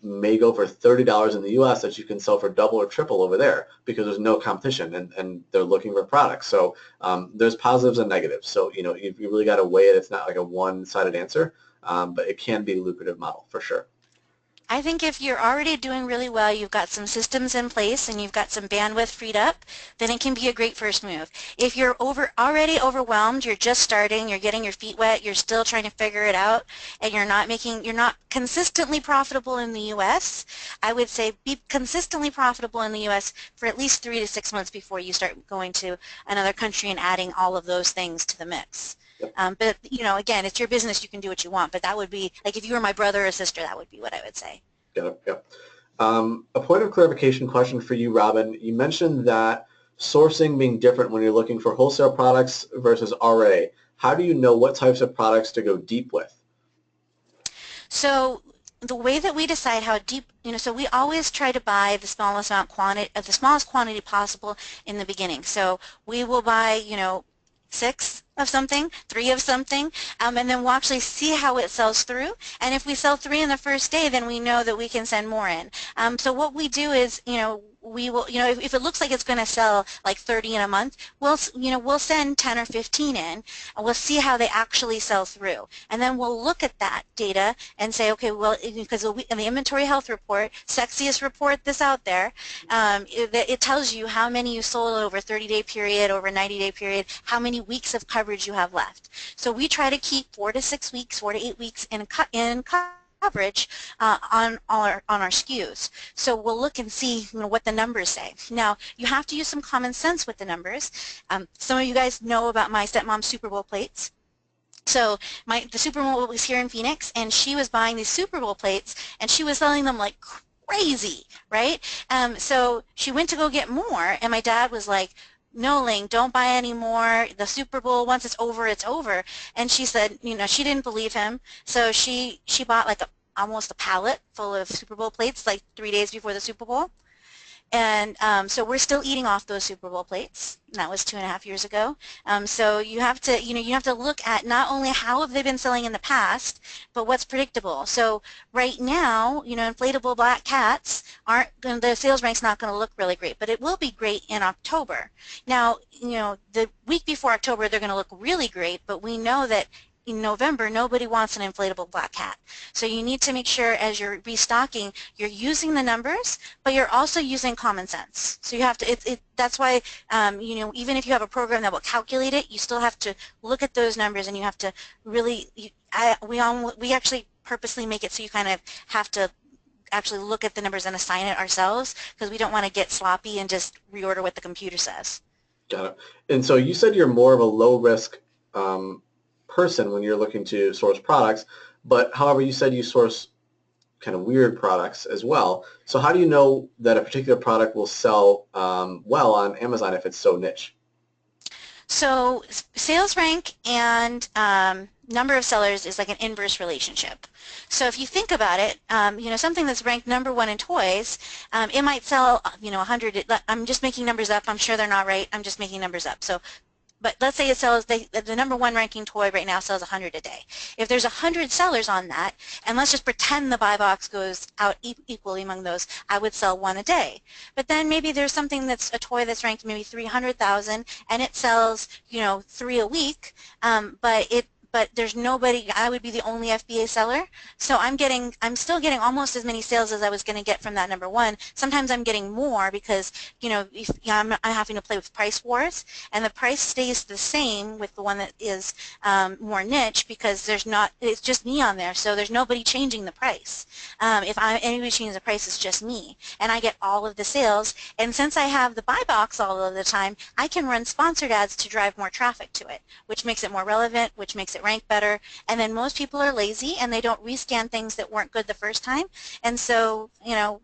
may go for $30 in the U.S. that you can sell for double or triple over there because there's no competition and they're looking for products. So there's positives and negatives. So, you know, you really got to weigh it. It's not like a one-sided answer, but it can be a lucrative model for sure. I think if you're already doing really well, you've got some systems in place and you've got some bandwidth freed up, then it can be a great first move. If you're already overwhelmed, you're just starting, you're getting your feet wet, you're still trying to figure it out, and you're not consistently profitable in the U.S., I would say be consistently profitable in the U.S. for at least 3 to 6 months before you start going to another country and adding all of those things to the mix. But, you know, again, it's your business. You can do what you want. But that would be, like, if you were my brother or sister, that would be what I would say. Got it. Yep. A point of clarification question for you, Robyn. You mentioned that sourcing being different when you're looking for wholesale products versus RA. How do you know what types of products to go deep with? So the way that we decide how deep, you know, so we always try to buy the smallest the smallest quantity possible in the beginning. So we will buy, you know, 6 of something, 3 of something, and then we'll actually see how it sells through. And if we sell 3 in the first day, then we know that we can send more in. So what we do is, you know, we will, you know, if it looks like it's going to sell like 30 in a month, we'll send 10 or 15 in, and we'll see how they actually sell through. And then we'll look at that data and say, okay, well, because in the inventory health report, sexiest report that's out there, it tells you how many you sold over a 30-day period, over a 90-day period, how many weeks of coverage you have left. So we try to keep 4 to 6 weeks, 4 to 8 weeks in coverage on our SKUs. So we'll look and see, you know, what the numbers say. Now, you have to use some common sense with the numbers. Some of you guys know about my stepmom's Super Bowl plates. So the Super Bowl was here in Phoenix, and she was buying these Super Bowl plates, and she was selling them like crazy, right? So she went to go get more, and my dad was like, no, Ling, don't buy any more. The Super Bowl, once it's over, it's over. And she said, you know, she didn't believe him. So she bought like almost a pallet full of Super Bowl plates like 3 days before the Super Bowl. And so we're still eating off those Super Bowl plates. And that was 2.5 years ago. So you have to, you know, you have to look at not only how have they been selling in the past, but what's predictable. So right now, you know, inflatable black cats aren't going, the sales rank's not going to look really great, but it will be great in October. Now, you know, the week before October, they're going to look really great, but we know that in November, nobody wants an inflatable black cat. So you need to make sure as you're restocking, you're using the numbers, but you're also using common sense. So you have to, that's why, you know, even if you have a program that will calculate it, you still have to look at those numbers, and you have to really, we actually purposely make it so you kind of have to actually look at the numbers and assign it ourselves, because we don't want to get sloppy and just reorder what the computer says. Got it. And so you said you're more of a low risk person when you're looking to source products, but however, you said you source kind of weird products as well. So how do you know that a particular product will sell well on Amazon if it's so niche? So sales rank and number of sellers is like an inverse relationship. So if you think about it, you know, something that's ranked #1 in toys, it might sell, you know, 100. I'm just making numbers up. I'm sure they're not right. I'm just making numbers up. So, but let's say it sells, the #1 ranking toy right now sells 100 a day. If there's 100 sellers on that, and let's just pretend the buy box goes out equally among those, I would sell 1 a day. But then maybe there's something that's a toy that's ranked maybe 300,000, and it sells, you know, 3 a week, but there's nobody, I would be the only FBA seller. So I'm still getting almost as many sales as I was going to get from that #1. Sometimes I'm getting more because, you know, I'm having to play with price wars, and the price stays the same with the one that is more niche, because it's just me on there, so there's nobody changing the price. If anybody changes the price, it's just me, and I get all of the sales. And since I have the buy box all of the time, I can run sponsored ads to drive more traffic to it, which makes it more relevant, which makes it rank better. And then most people are lazy, and they don't rescan things that weren't good the first time. And so, you know,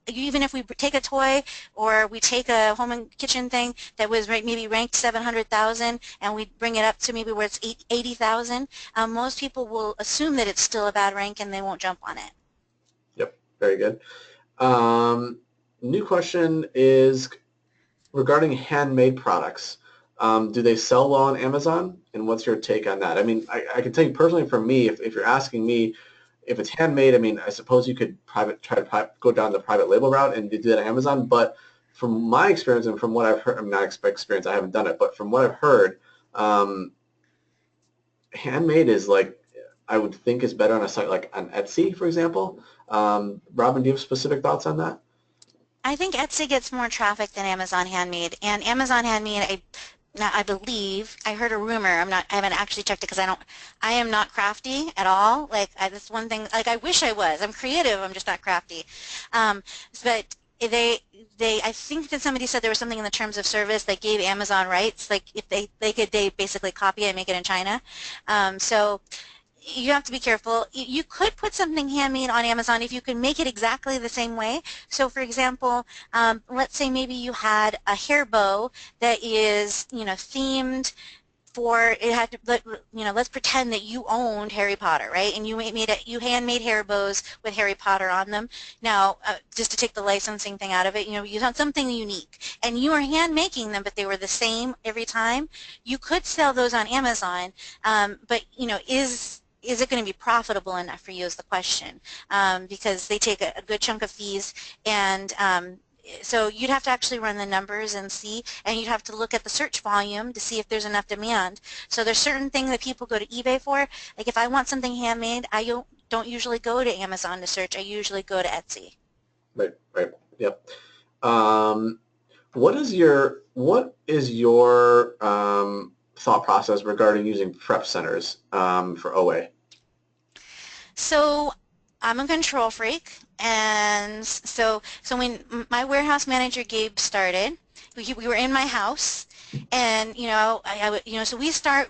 even if we take a toy or we take a home and kitchen thing that was maybe ranked 700,000, and we bring it up to maybe where it's 80,000, most people will assume that it's still a bad rank, and they won't jump on it. Yep, very good. New question is regarding handmade products. Do they sell well on Amazon, and what's your take on that? I mean, I can tell you personally, for me, if you're asking me if it's handmade, I mean, I suppose you could try to go down the private label route and do that on Amazon. But from my experience and from what I've heard, I'm not experience, I haven't done it, but from what I've heard, handmade is like, I would think is better on a site like on Etsy, for example. Robyn, do you have specific thoughts on that? I think Etsy gets more traffic than Amazon Handmade, and Amazon Handmade, I believe, I heard a rumor. I haven't actually checked it because I am not crafty at all. Like, that's one thing. Like, I wish I was. I'm creative. I'm just not crafty. But I think that somebody said there was something in the terms of service that gave Amazon rights, like if they basically copy it and make it in China. So you have to be careful. You could put something handmade on Amazon if you can make it exactly the same way. So for example, let's say maybe you had a hair bow that is, themed for, it had to, let's pretend that you owned Harry Potter, right? And you handmade hair bows with Harry Potter on them. Now, just to take the licensing thing out of it, you had something unique, and you were hand making them, but they were the same every time. You could sell those on Amazon, but is it going to be profitable enough for you is the question, because they take a good chunk of fees, and so you'd have to actually run the numbers and see, and you'd have to look at the search volume to see if there's enough demand. So there's certain things that people go to eBay for. Like if I want something handmade, I don't usually go to Amazon to search. I usually go to Etsy. Right, yep. What is your thought process regarding using prep centers for OA? So I'm a control freak, and so when my warehouse manager Gabe started, we were in my house, and so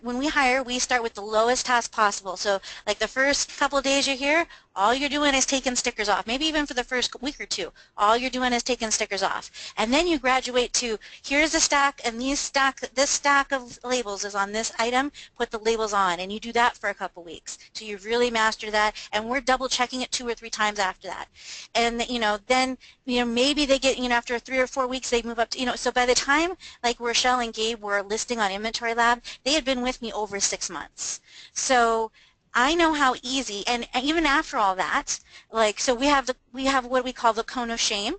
when we hire, we start with the lowest task possible. So like the first couple of days you're here, all you're doing is taking stickers off. Maybe even for the first week or two, all you're doing is taking stickers off. And then you graduate to, here's a stack, and this stack of labels is on this item, put the labels on. And you do that for a couple weeks. So you've really mastered that, and we're double checking it 2 or 3 times after that. And then maybe they get, after 3 or 4 weeks, they move up to, so by the time like Rochelle and Gabe were listing on Inventory Lab, they had been with me over 6 months. So I know how easy, and even after all that, so we have what we call the cone of shame,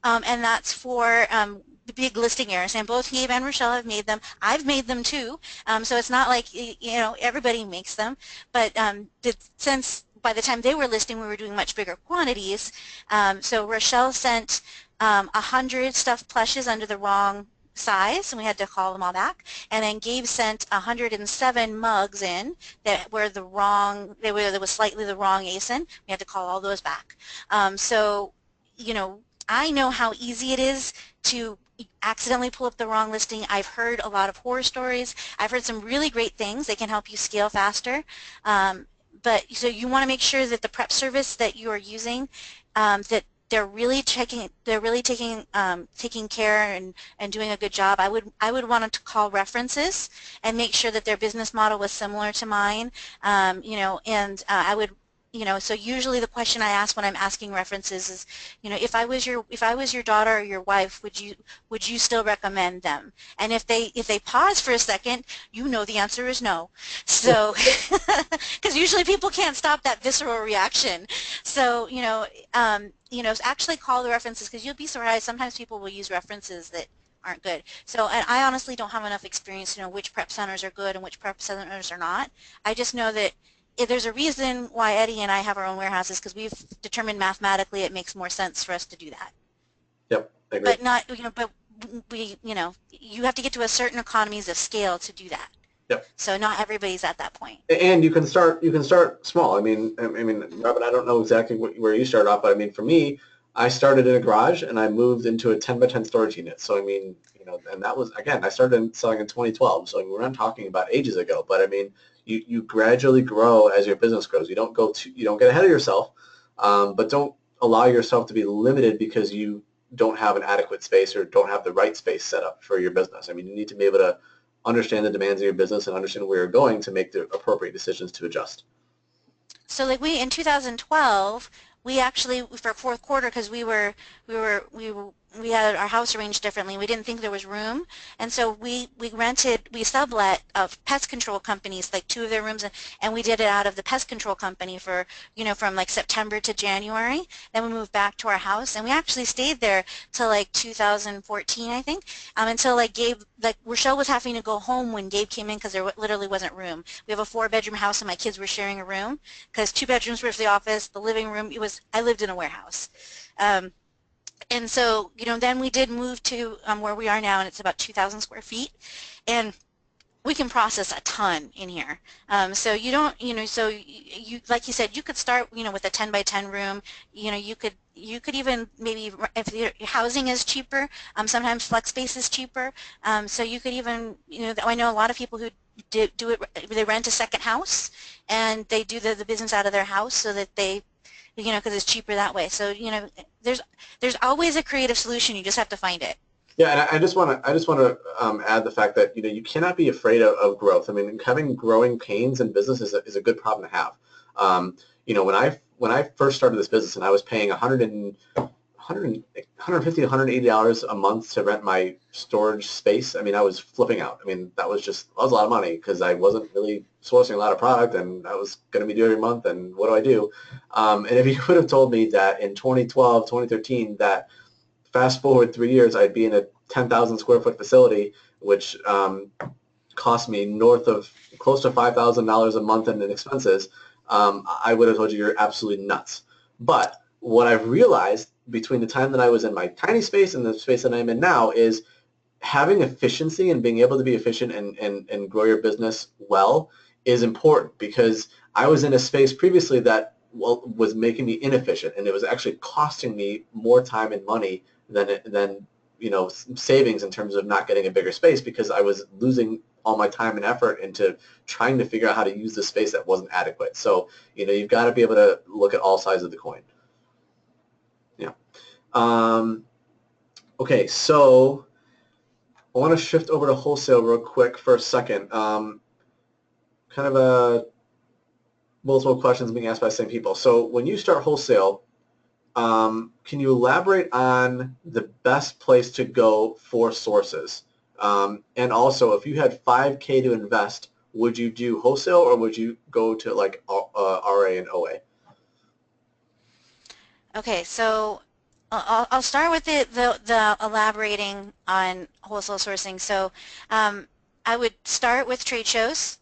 and that's for the big listing errors. And both Gabe and Rochelle have made them. I've made them too. So it's not like everybody makes them, but since by the time they were listing, we were doing much bigger quantities. So Rochelle sent 100 stuffed plushes under the wrong size, and we had to call them all back. And then Gabe sent 107 mugs in that were there was slightly the wrong ASIN. We had to call all those back. So I know how easy it is to accidentally pull up the wrong listing. I've heard a lot of horror stories. I've heard some really great things that can help you scale faster. But so you want to make sure that the prep service that you are using, that they're really taking care and doing a good job. I would want to call references and make sure that their business model was similar to mine. I would. So usually the question I ask when I'm asking references is, if I was your daughter or your wife, would you still recommend them? And if they pause for a second, the answer is no. So, because usually people can't stop that visceral reaction. So actually call the references, because you'll be surprised. Sometimes people will use references that aren't good. So, and I honestly don't have enough experience to know which prep centers are good and which prep centers are not. I just know that there's a reason why Eddie and I have our own warehouses, because we've determined mathematically it makes more sense for us to do that. Yep, I agree. But you have to get to a certain economies of scale to do that. Yep. So not everybody's at that point. And you can start small. I mean, Robyn, I don't know exactly where you started off, but I mean, for me, I started in a garage and I moved into a 10 by 10 storage unit. So I mean, and that was, again, I started selling in 2012. So we're not talking about ages ago, but I mean, you gradually grow as your business grows. You don't get ahead of yourself, but don't allow yourself to be limited because you don't have an adequate space or don't have the right space set up for your business. I mean, you need to be able to understand the demands of your business and understand where you're going to make the appropriate decisions to adjust. So like in 2012, we actually, for fourth quarter, because we had our house arranged differently. We didn't think there was room, and so we sublet of pest control companies, like 2 of their rooms, and we did it out of the pest control company for from like September to January. Then we moved back to our house, and we actually stayed there till like 2014, I think, until like Rochelle was having to go home when Gabe came in because there literally wasn't room. We have a 4-bedroom house, and my kids were sharing a room because 2 bedrooms were for the office, the living room. I lived in a warehouse. And so, then we did move to where we are now, and it's about 2,000 square feet, and we can process a ton in here. So you don't, so you, like you said, you could start, with a 10 by 10 room. You could you could even maybe, if your housing is cheaper, sometimes flex space is cheaper. So you could even, I know a lot of people who do it, they rent a second house and they do the business out of their house so that they, because it's cheaper that way. So, there's always a creative solution. You just have to find it. Yeah, and I just want to add the fact that you cannot be afraid of growth. I mean, having growing pains in business is a good problem to have. When I first started this business and I was paying 150 to $180 a month to rent my storage space, I mean, I was flipping out. I mean, that was a lot of money because I wasn't really sourcing a lot of product, and I was going to be due every month, and what do I do? And if you would have told me that in 2012, 2013, that fast forward 3 years, I'd be in a 10,000 square foot facility, which cost me north of close to $5,000 a month in expenses, I would have told you you're absolutely nuts. But what I've realized between the time that I was in my tiny space and the space that I'm in now is having efficiency and being able to be efficient and grow your business well is important, because I was in a space previously that was making me inefficient, and it was actually costing me more time and money than savings in terms of not getting a bigger space, because I was losing all my time and effort into trying to figure out how to use the space that wasn't adequate. So you've got to be able to look at all sides of the coin. Yeah. Okay, so I want to shift over to wholesale real quick for a second. Kind of a multiple questions being asked by the same people. So when you start wholesale, can you elaborate on the best place to go for sources? And also, if you had $5K to invest, would you do wholesale or would you go to like RA and OA? Okay, so I'll start with the elaborating on wholesale sourcing. So I would start with trade shows,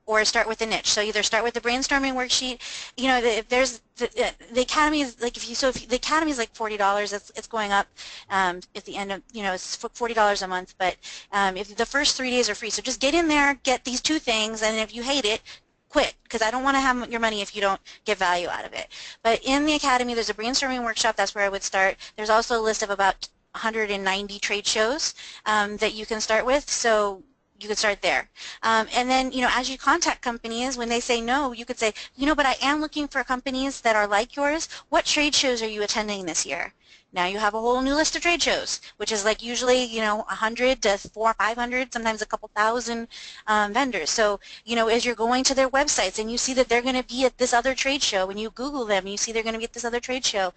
or start with a niche. So either start with the brainstorming worksheet. If there's the academy is like, if the academy is like $40, it's going up at the end of, it's $40 a month. But if the first 3 days are free, so just get in there, get these 2 things, and if you hate it, quit, because I don't want to have your money if you don't get value out of it. But in the academy, there's a brainstorming workshop. That's where I would start. There's also a list of about 190 trade shows that you can start with. So you could start there. And then, as you contact companies, when they say no, you could say, but I am looking for companies that are like yours. What trade shows are you attending this year? Now you have a whole new list of trade shows, which is like usually, 100 to 400 or 500, sometimes a couple thousand vendors. So, as you're going to their websites and you see that they're going to be at this other trade show, when you Google them and you see they're going to be at this other trade show,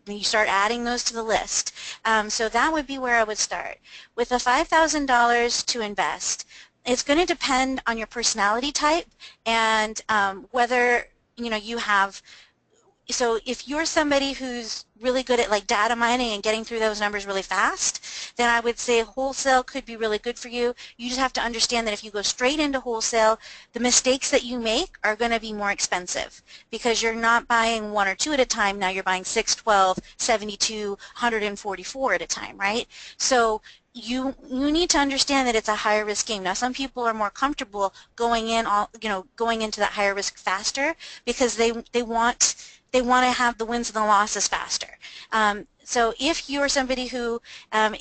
then you start adding those to the list. So that would be where I would start. With the $5,000 to invest, it's going to depend on your personality type and whether, you have. So if you're somebody who's really good at like data mining and getting through those numbers really fast, then I would say wholesale could be really good for you. You just have to understand that if you go straight into wholesale, the mistakes that you make are going to be more expensive because you're not buying 1 or 2 at a time. Now you're buying 6, 12, 72, 144 at a time, right? So you need to understand that it's a higher risk game. Now some people are more comfortable going into that higher risk faster because they want to have the wins and the losses faster. So if you're somebody who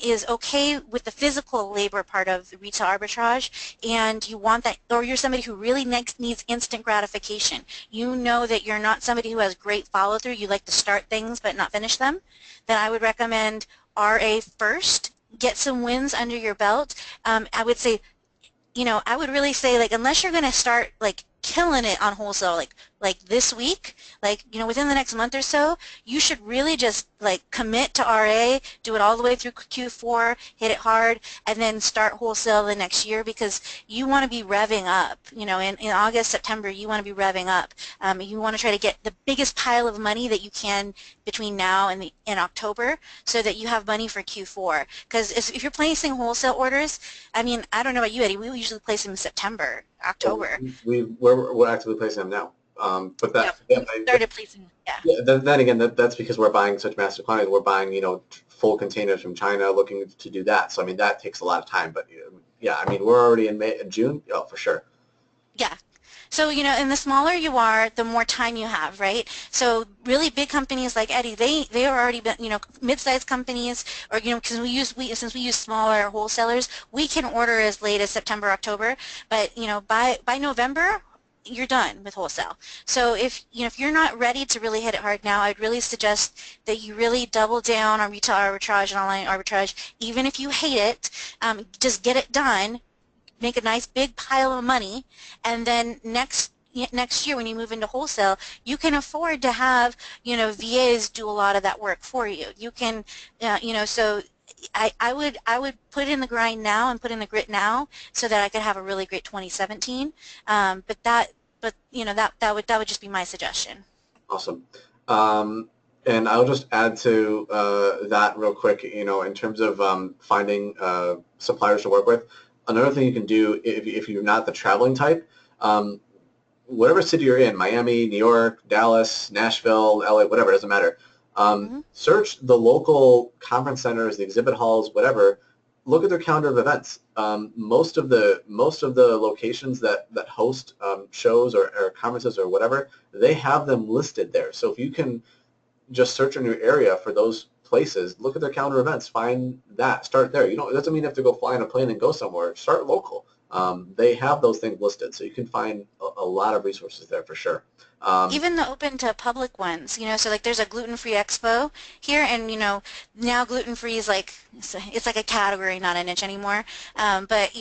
is okay with the physical labor part of the retail arbitrage and you want that, or you're somebody who really needs instant gratification, you know that you're not somebody who has great follow-through, you like to start things but not finish them, then I would recommend RA first. Get some wins under your belt. I would say, I would really say, like, unless you're going to start, like, killing it on wholesale, like this week, like, within the next month or so, you should really just, like, commit to RA, do it all the way through Q4, hit it hard, and then start wholesale the next year because you want to be revving up. In August, September, you want to be revving up. You want to try to get the biggest pile of money that you can between now and in October so that you have money for Q4. Because if you're placing wholesale orders, I mean, I don't know about you, Eddie, we usually place them in September, October. We're actively placing them now. But that started placing. Yeah. Then again, that's because we're buying such massive quantities. We're buying, full containers from China, looking to do that. So I mean, that takes a lot of time. But yeah, I mean, we're already in June. Oh, for sure. Yeah. So, and the smaller you are, the more time you have, right? So really big companies like Eddie, they are already been, mid-sized companies, or, because since we use smaller wholesalers, we can order as late as September, October, but, by November, you're done with wholesale. So if you're not ready to really hit it hard now, I'd really suggest that you really double down on retail arbitrage and online arbitrage. Even if you hate it, just get it done, make a nice big pile of money, and then next year when you move into wholesale, you can afford to have VAs do a lot of that work for you. You can so I would put in the grind now and put in the grit now so that I could have a really great 2017. That would just be my suggestion. Awesome. And I'll just add to that real quick, in terms of finding suppliers to work with. Another thing you can do if you're not the traveling type, whatever city you're in, Miami, New York, Dallas, Nashville, LA, whatever, it doesn't matter. Search the local conference centers, the exhibit halls, whatever. Look at their calendar of events. Most of the locations that host shows or conferences or whatever, they have them listed there. So if you can just search in your area for those places, look at their calendar events, find that, start there. It doesn't mean you have to go fly on a plane and go somewhere. Start local. They have those things listed, so you can find a lot of resources there for sure. Even the open to public ones, so like there's a gluten-free expo here, and now gluten-free is like, it's like a category, not a niche anymore. But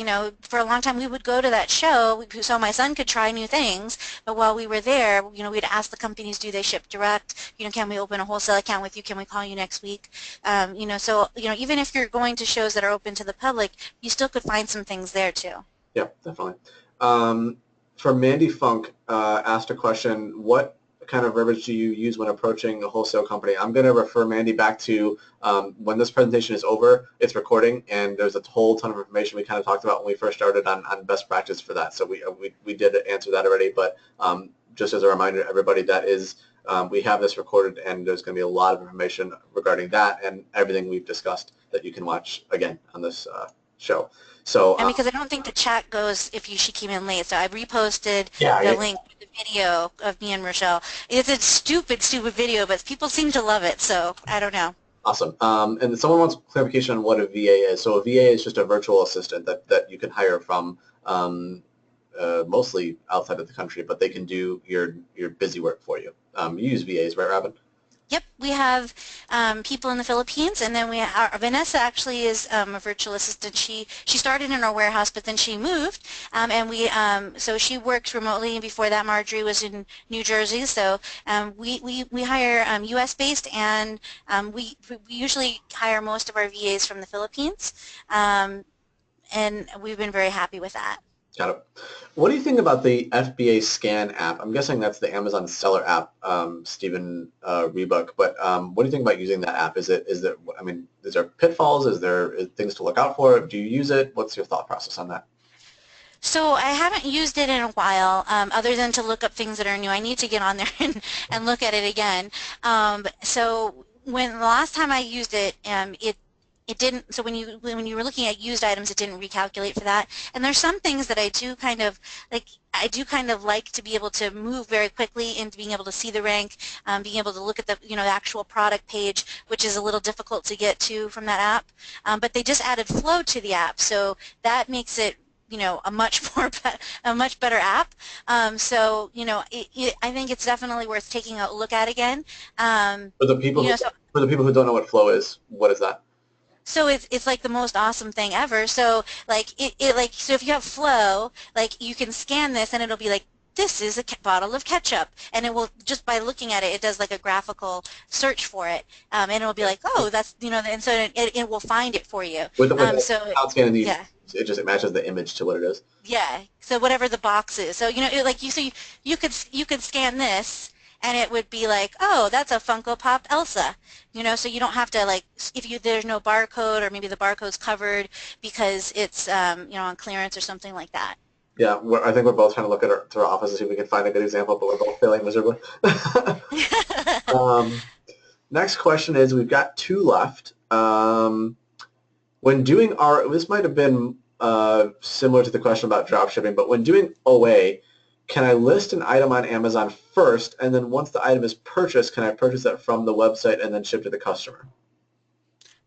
for a long time we would go to that show so my son could try new things. But while we were there, we'd ask the companies, do they ship direct? Can we open a wholesale account with you? Can we call you next week? So even if you're going to shows that are open to the public, you still could find some things there too. Yeah, definitely. For Mandy Funk asked a question, what kind of verbiage do you use when approaching a wholesale company? I'm going to refer Mandy back to when this presentation is over, it's recording, and there's a whole ton of information we kind of talked about when we first started on best practice for that. So we did answer that already, but just as a reminder, everybody, that is, we have this recorded, and there's going to be a lot of information regarding that and everything we've discussed that you can watch again on this show. So, and because I don't think the chat goes if she came in late, so I reposted the link to the video of me and Rochelle. It's a stupid video, but people seem to love it, so I don't know. Awesome. And someone wants clarification on what a VA is. So a VA is just a virtual assistant that you can hire from mostly outside of the country, but they can do your busy work for you. You use VAs, right, Robyn? Yep, we have people in the Philippines, and then Vanessa actually is a virtual assistant. She started in our warehouse, but then she moved, and so she works remotely. And before that, Marjorie was in New Jersey. So we hire U.S. based, and we usually hire most of our VAs from the Philippines, and we've been very happy with that. Got it. What do you think about the FBA Scan app? I'm guessing that's the Amazon seller app, Stephen Rebuck. But what do you think about using that app? Is there pitfalls? Is there things to look out for? Do you use it? What's your thought process on that? So I haven't used it in a while, other than to look up things that are new. I need to get on there and look at it again. So the last time I used it, it didn't. So when you were looking at used items, it didn't recalculate for that. And there's some things that I do kind of like to be able to move very quickly into being able to see the rank, being able to look at the the actual product page, which is a little difficult to get to from that app. But they just added flow to the app, so that makes it a much better app. So I think it's definitely worth taking a look at again. For the people who don't know what flow is, what is that? So it's like the most awesome thing ever. So so if you have flow, like you can scan this and it'll be like, this is a bottle of ketchup, and it will, just by looking at it, it does like a graphical search for it, and it'll be like, oh, that's and so it will find it for you. Without scanning these, it matches the image to what it is. Yeah. So whatever the box is, so you could scan this, and it would be like, oh, that's a Funko Pop Elsa, so you don't have to there's no barcode, or maybe the barcode's covered because it's on clearance or something like that. Yeah, I think we're both trying to look through our office to see if we can find a good example, but we're both failing miserably. Next question is, we've got two left. When doing this might have been similar to the question about drop shipping, but when doing OA, can I list an item on Amazon first, and then once the item is purchased, can I purchase it from the website and then ship to the customer?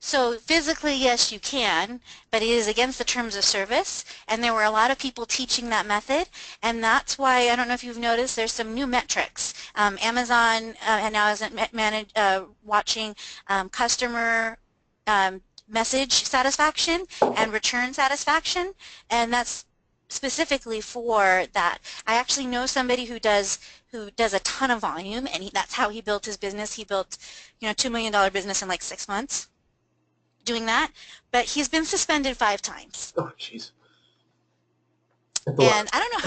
So physically, yes, you can, but it is against the terms of service, and there were a lot of people teaching that method, and that's why, I don't know if you've noticed, there's some new metrics. Amazon and now isn't watching customer message satisfaction and return satisfaction, and that's specifically for that. I actually know somebody who does a ton of volume, and that's how he built his business. He built, $2 million business in like 6 months doing that, but he's been suspended 5 times. Oh, jeez. And I don't know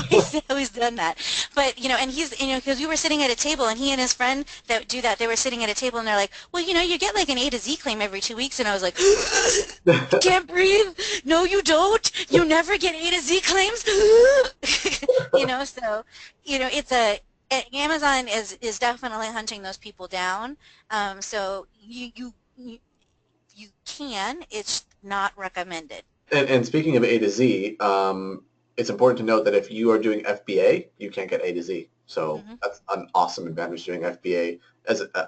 how he's done that, but and he's because we were sitting at a table, and he and his friend that do that, they were sitting at a table, and they're like, well, you get like an A to Z claim every 2 weeks, and I was like, you can't breathe. No, you don't. You never get A to Z claims. So it's Amazon is definitely hunting those people down. So you can. It's not recommended. And speaking of A to Z, it's important to note that if you are doing FBA, you can't get A to Z. So that's an awesome advantage doing FBA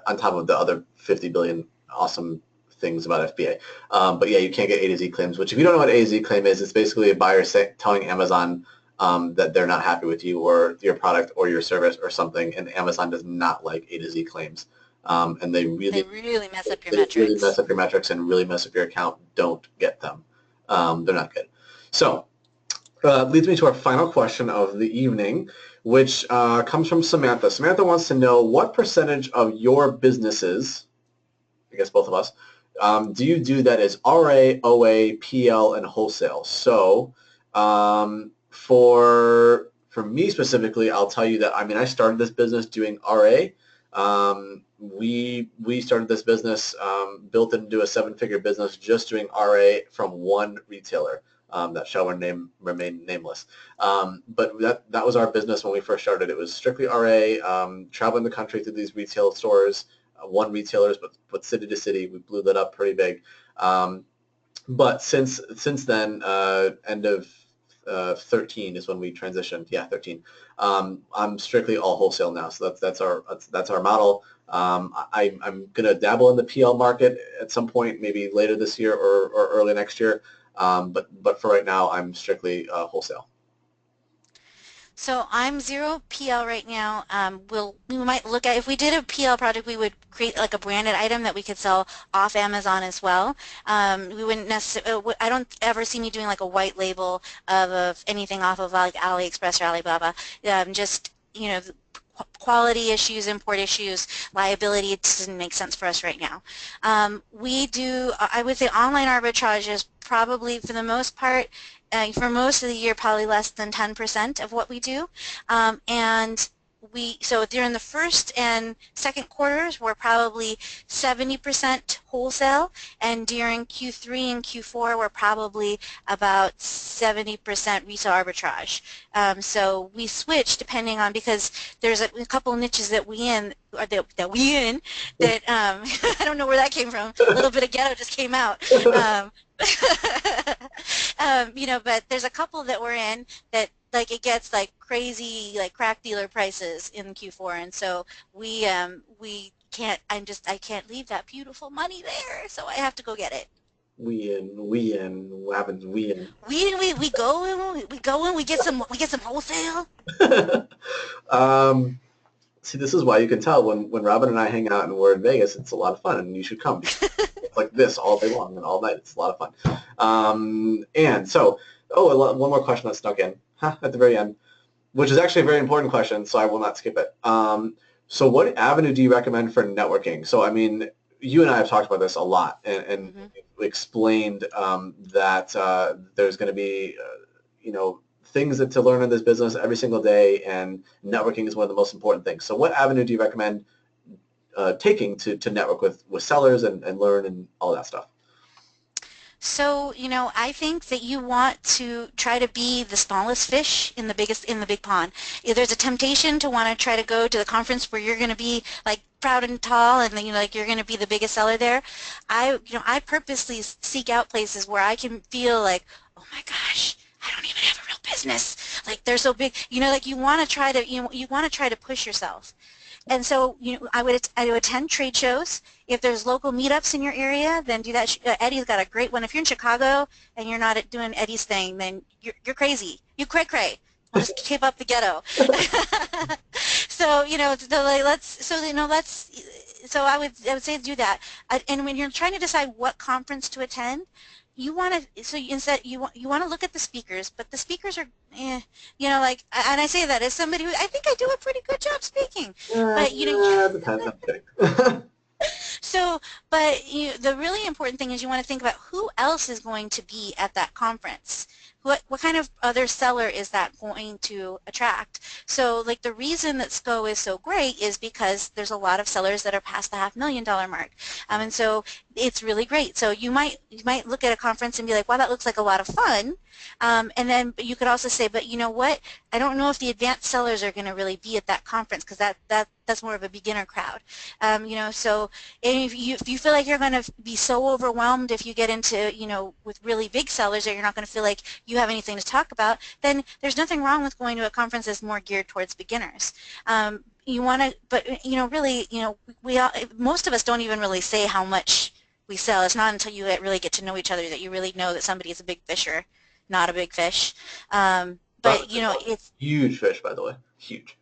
on top of the other 50 billion awesome things about FBA. But yeah, you can't get A to Z claims, which if you don't know what A to Z claim is, it's basically a buyer telling Amazon that they're not happy with you or your product or your service or something, and Amazon does not like A to Z claims. And they really mess up your metrics. Really mess up your metrics and really mess up your account. Don't get them. They're not good. So leads me to our final question of the evening, which comes from Samantha. Samantha wants to know what percentage of your businesses, I guess both of us, do you do that is RA, OA, PL, and wholesale? So for me specifically, I'll tell you that, I started this business doing RA. We started this business, built it into a 7-figure business just doing RA from one retailer that shall remain nameless. But that was our business when we first started. It was strictly RA, traveling the country through these retail stores, one retailers, but city to city. We blew that up pretty big. But since then, end of 13 is when we transitioned. Yeah, 13. I'm strictly all wholesale now, so that's our model. I'm gonna dabble in the PL market at some point, maybe later this year or early next year. But for right now, I'm strictly wholesale. So I'm 0 PL right now. We might look at, if we did a PL project, we would create like a branded item that we could sell off Amazon as well. We wouldn't necessarily, I don't ever see me doing like a white label of anything off of like AliExpress or Alibaba. Just, quality issues, import issues, liability, it doesn't make sense for us right now. We do, I would say online arbitrage is probably, for the most part, for most of the year, probably less than 10% of what we do. So during the first and second quarters, we're probably 70% wholesale, and during Q3 and Q4, we're probably about 70% resale arbitrage. So we switch depending on, because there's a couple niches that we in, or that I don't know where that came from. A little bit of ghetto just came out. But there's a couple that we're in that like it gets like crazy, like crack dealer prices in Q4, and so we can't. I can't leave that beautiful money there, so I have to go get it. We in. What happens? We in. We go in. We get some wholesale. See, this is why you can tell when Robyn and I hang out and we're in Vegas, it's a lot of fun, and you should come. It's like this all day long and all night. It's a lot of fun. And so, one more question that snuck in at the very end, which is actually a very important question, so I will not skip it. So what avenue do you recommend for networking? So, you and I have talked about this a lot and explained that there's going to be, things to learn in this business every single day, and networking is one of the most important things. So what avenue do you recommend taking to network with sellers and learn and all that stuff? So, I think that you want to try to be the smallest fish in the big pond. There's a temptation to want to try to go to the conference where you're going to be like proud and tall, and then you're going to be the biggest seller there. I purposely seek out places where I can feel like, oh my gosh, I don't even have a real business. like they're so big, like you want to try to, you want to try to push yourself. And so, I would attend trade shows. If there's local meetups in your area, then do that. Eddie's got a great one. If you're in Chicago and you're not doing Eddie's thing, then you're crazy. You cray-cray. Want to keep up the ghetto. So, so I would say do that. And when you're trying to decide what conference to attend, you want to, so instead you want to look at the speakers, but the speakers are, like, and I say that as somebody who, I think I do a pretty good job speaking, but Depends. I'm kidding. So, but the really important thing is you want to think about who else is going to be at that conference. What kind of other seller is that going to attract? So, like, the reason that SCO is so great is because there's a lot of sellers that are past the $500,000 mark, and so it's really great. So you might look at a conference and be like, wow, that looks like a lot of fun, and then but you could also say, but you know what? I don't know if the advanced sellers are going to really be at that conference because that's more of a beginner crowd. So if you feel like you're going to be so overwhelmed if you get into, with really big sellers that you're not going to feel like you have anything to talk about, then there's nothing wrong with going to a conference that's more geared towards beginners. You want to, but really, most of us don't even really say how much we sell. It's not until you really get to know each other that you really know that somebody is a big fish or not a big fish. But it's huge fish, by the way, huge.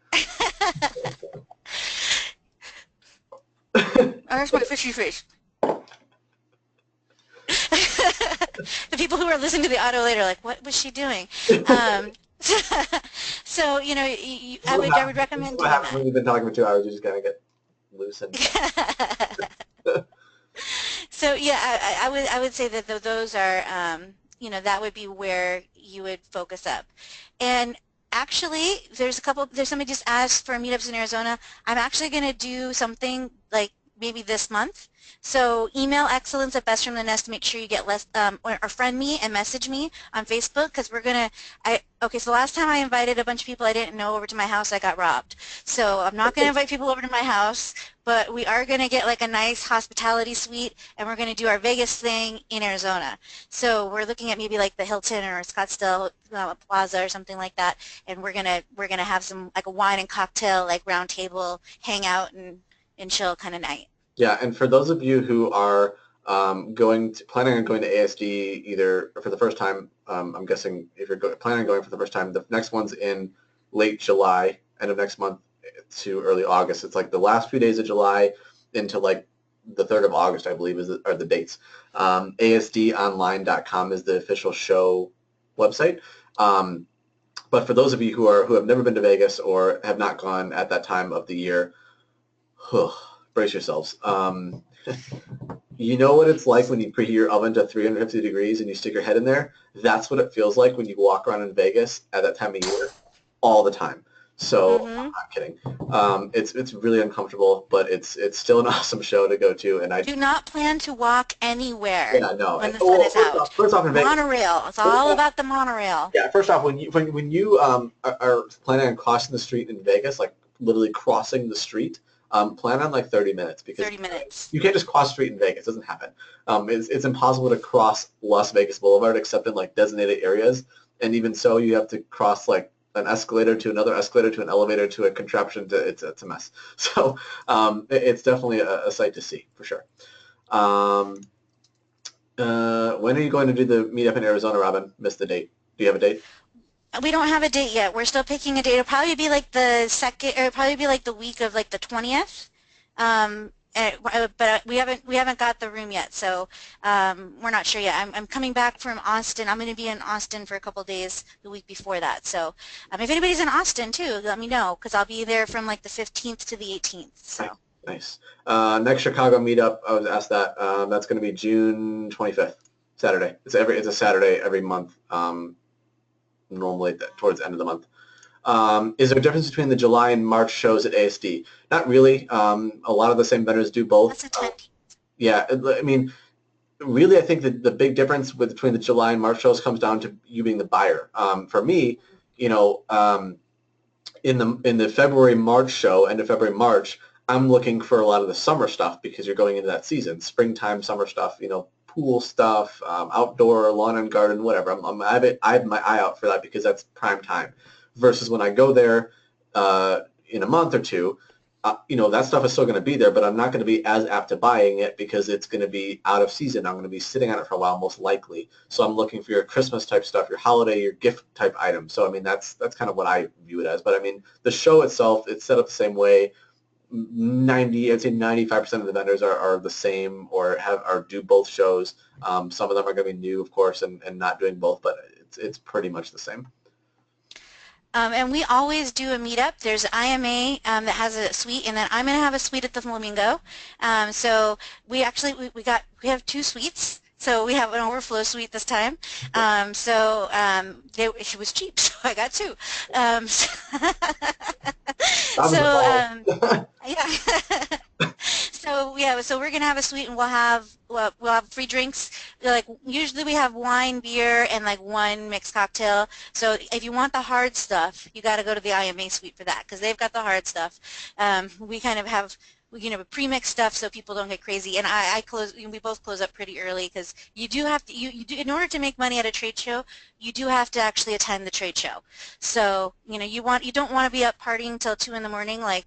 There's my fishy fish. The people who are listening to the audio later are like, what was she doing? So, I would recommend doing that. When you've been talking for 2 hours, you just kind of get loosened. So, yeah, I would say that those are, that would be where you would focus up. And actually, there's somebody just asked for meetups in Arizona. I'm actually going to do something like maybe this month. So email excellence@bestfromthenest to make sure you get or friend me and message me on Facebook, because we're going to, okay, so last time I invited a bunch of people I didn't know over to my house, I got robbed. So I'm not going to invite people over to my house, but we are going to get like a nice hospitality suite, and we're going to do our Vegas thing in Arizona. So we're looking at maybe like the Hilton or Scottsdale Plaza or something like that, and we're going to have some like a wine and cocktail, like round table, hang out and chill kind of night. Yeah, and for those of you who are planning on going to ASD either for the first time, I'm guessing if you're planning on going for the first time, the next one's in late July, end of next month to early August. It's like the last few days of July into like the 3rd of August, I believe, are the dates. ASDonline.com is the official show website. But for those of you who have never been to Vegas or have not gone at that time of the year, brace yourselves. You know what it's like when you preheat your oven to 350 degrees and you stick your head in there? That's what it feels like when you walk around in Vegas at that time of year all the time. So I'm not kidding. It's really uncomfortable, but it's still an awesome show to go to. And I do not plan to walk anywhere when the sun is out. First off, in Vegas, monorail. It's all about the monorail. Yeah. First off, when you are planning on crossing the street in Vegas, like literally crossing the street, plan on like 30 minutes because 30 minutes. You can't just cross street in Vegas. It doesn't happen. It's impossible to cross Las Vegas Boulevard except in like designated areas, and even so, you have to cross like an escalator to another escalator to an elevator to a contraption. It's a mess. So it's definitely a sight to see for sure. When are you going to do the meetup in Arizona, Robyn? Missed the date. Do you have a date? We don't have a date yet. We're still picking a date. It'll probably be like the week of like the 20th. But we haven't got the room yet, so we're not sure yet. I'm coming back from Austin. I'm going to be in Austin for a couple days the week before that. So if anybody's in Austin too, let me know, because I'll be there from like the 15th to the 18th. So nice. Next Chicago meetup, I was asked that. That's going to be June 25th, Saturday. It's a Saturday every month. Normally towards the end of the month. Is there a difference between the July and March shows at ASD? Not really. A lot of the same vendors do both. That's attending. Yeah, I mean, really, I think that the big difference between the July and March shows comes down to you being the buyer. For me, in the February-March show, end of February-March, I'm looking for a lot of the summer stuff because you're going into that season, springtime, summer stuff, pool stuff, outdoor, lawn and garden, whatever. I have my eye out for that because that's prime time. Versus when I go there in a month or two, that stuff is still going to be there, but I'm not going to be as apt to buying it because it's going to be out of season. I'm going to be sitting on it for a while, most likely. So I'm looking for your Christmas type stuff, your holiday, your gift type items. So I mean, that's kind of what I view it as. But I mean, the show itself, it's set up the same way. I'd say 95% of the vendors are the same or do both shows. Some of them are going to be new, of course, and not doing both, but it's pretty much the same. And we always do a meetup. There's IMA that has a suite, and then I'm going to have a suite at the Flamingo. So we have 2 suites. So we have an overflow suite this time. It was cheap, so I got 2. Yeah. So we're gonna have a suite, and we'll have free drinks. Like usually we have wine, beer, and like 1 mixed cocktail. So if you want the hard stuff, you got to go to the IMA suite for that because they've got the hard stuff. We kind of have pre-mixed stuff so people don't get crazy. And we both close up pretty early because you do have to in order to make money at a trade show, you do have to actually attend the trade show. So you don't want to be up partying till 2 in the morning. Like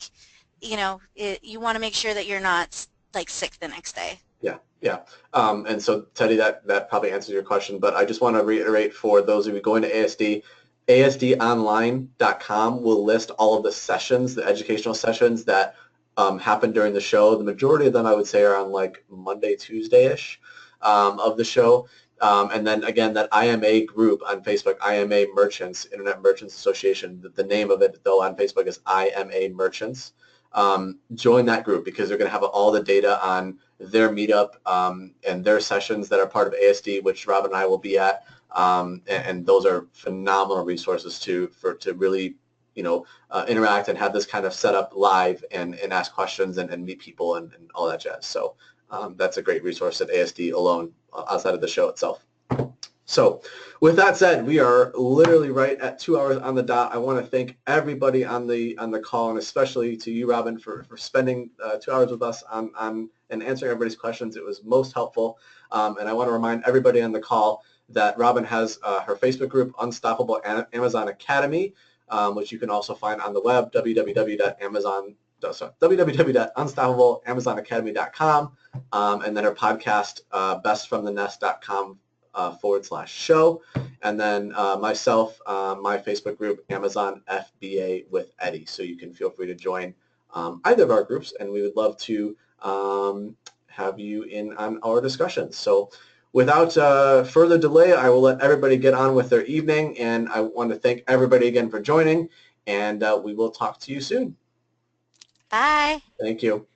you want to make sure that you're not like sick the next day. Yeah. And so Teddy, that probably answers your question, but I just want to reiterate for those of you going to ASD, ASDonline.com will list all of the sessions, the educational sessions that happen during the show. The majority of them I would say are on like Monday, Tuesday-ish of the show. And then again, that IMA group on Facebook, IMA Merchants, Internet Merchants Association, the name of it though on Facebook is IMA Merchants. Join that group because they're going to have all the data on their meetup and their sessions that are part of ASD, which Robyn and I will be at. And those are phenomenal resources to really interact and have this kind of set up live and ask questions and meet people and all that jazz. So that's a great resource at ASD alone outside of the show itself. So with that said, we are literally right at 2 hours on the dot. I want to thank everybody on the call, and especially to you, Robyn, for spending 2 hours with us on and answering everybody's questions. It was most helpful. And I want to remind everybody on the call that Robyn has her Facebook group, Unstoppable Amazon Academy, which you can also find on the web, www.unstoppableamazonacademy.com, and then her podcast, bestfromthenest.com /show, and then myself, my Facebook group, Amazon FBA with Eddie. So you can feel free to join either of our groups, and we would love to have you in on our discussions. So without further delay, I will let everybody get on with their evening, and I want to thank everybody again for joining, and we will talk to you soon. Bye. Thank you.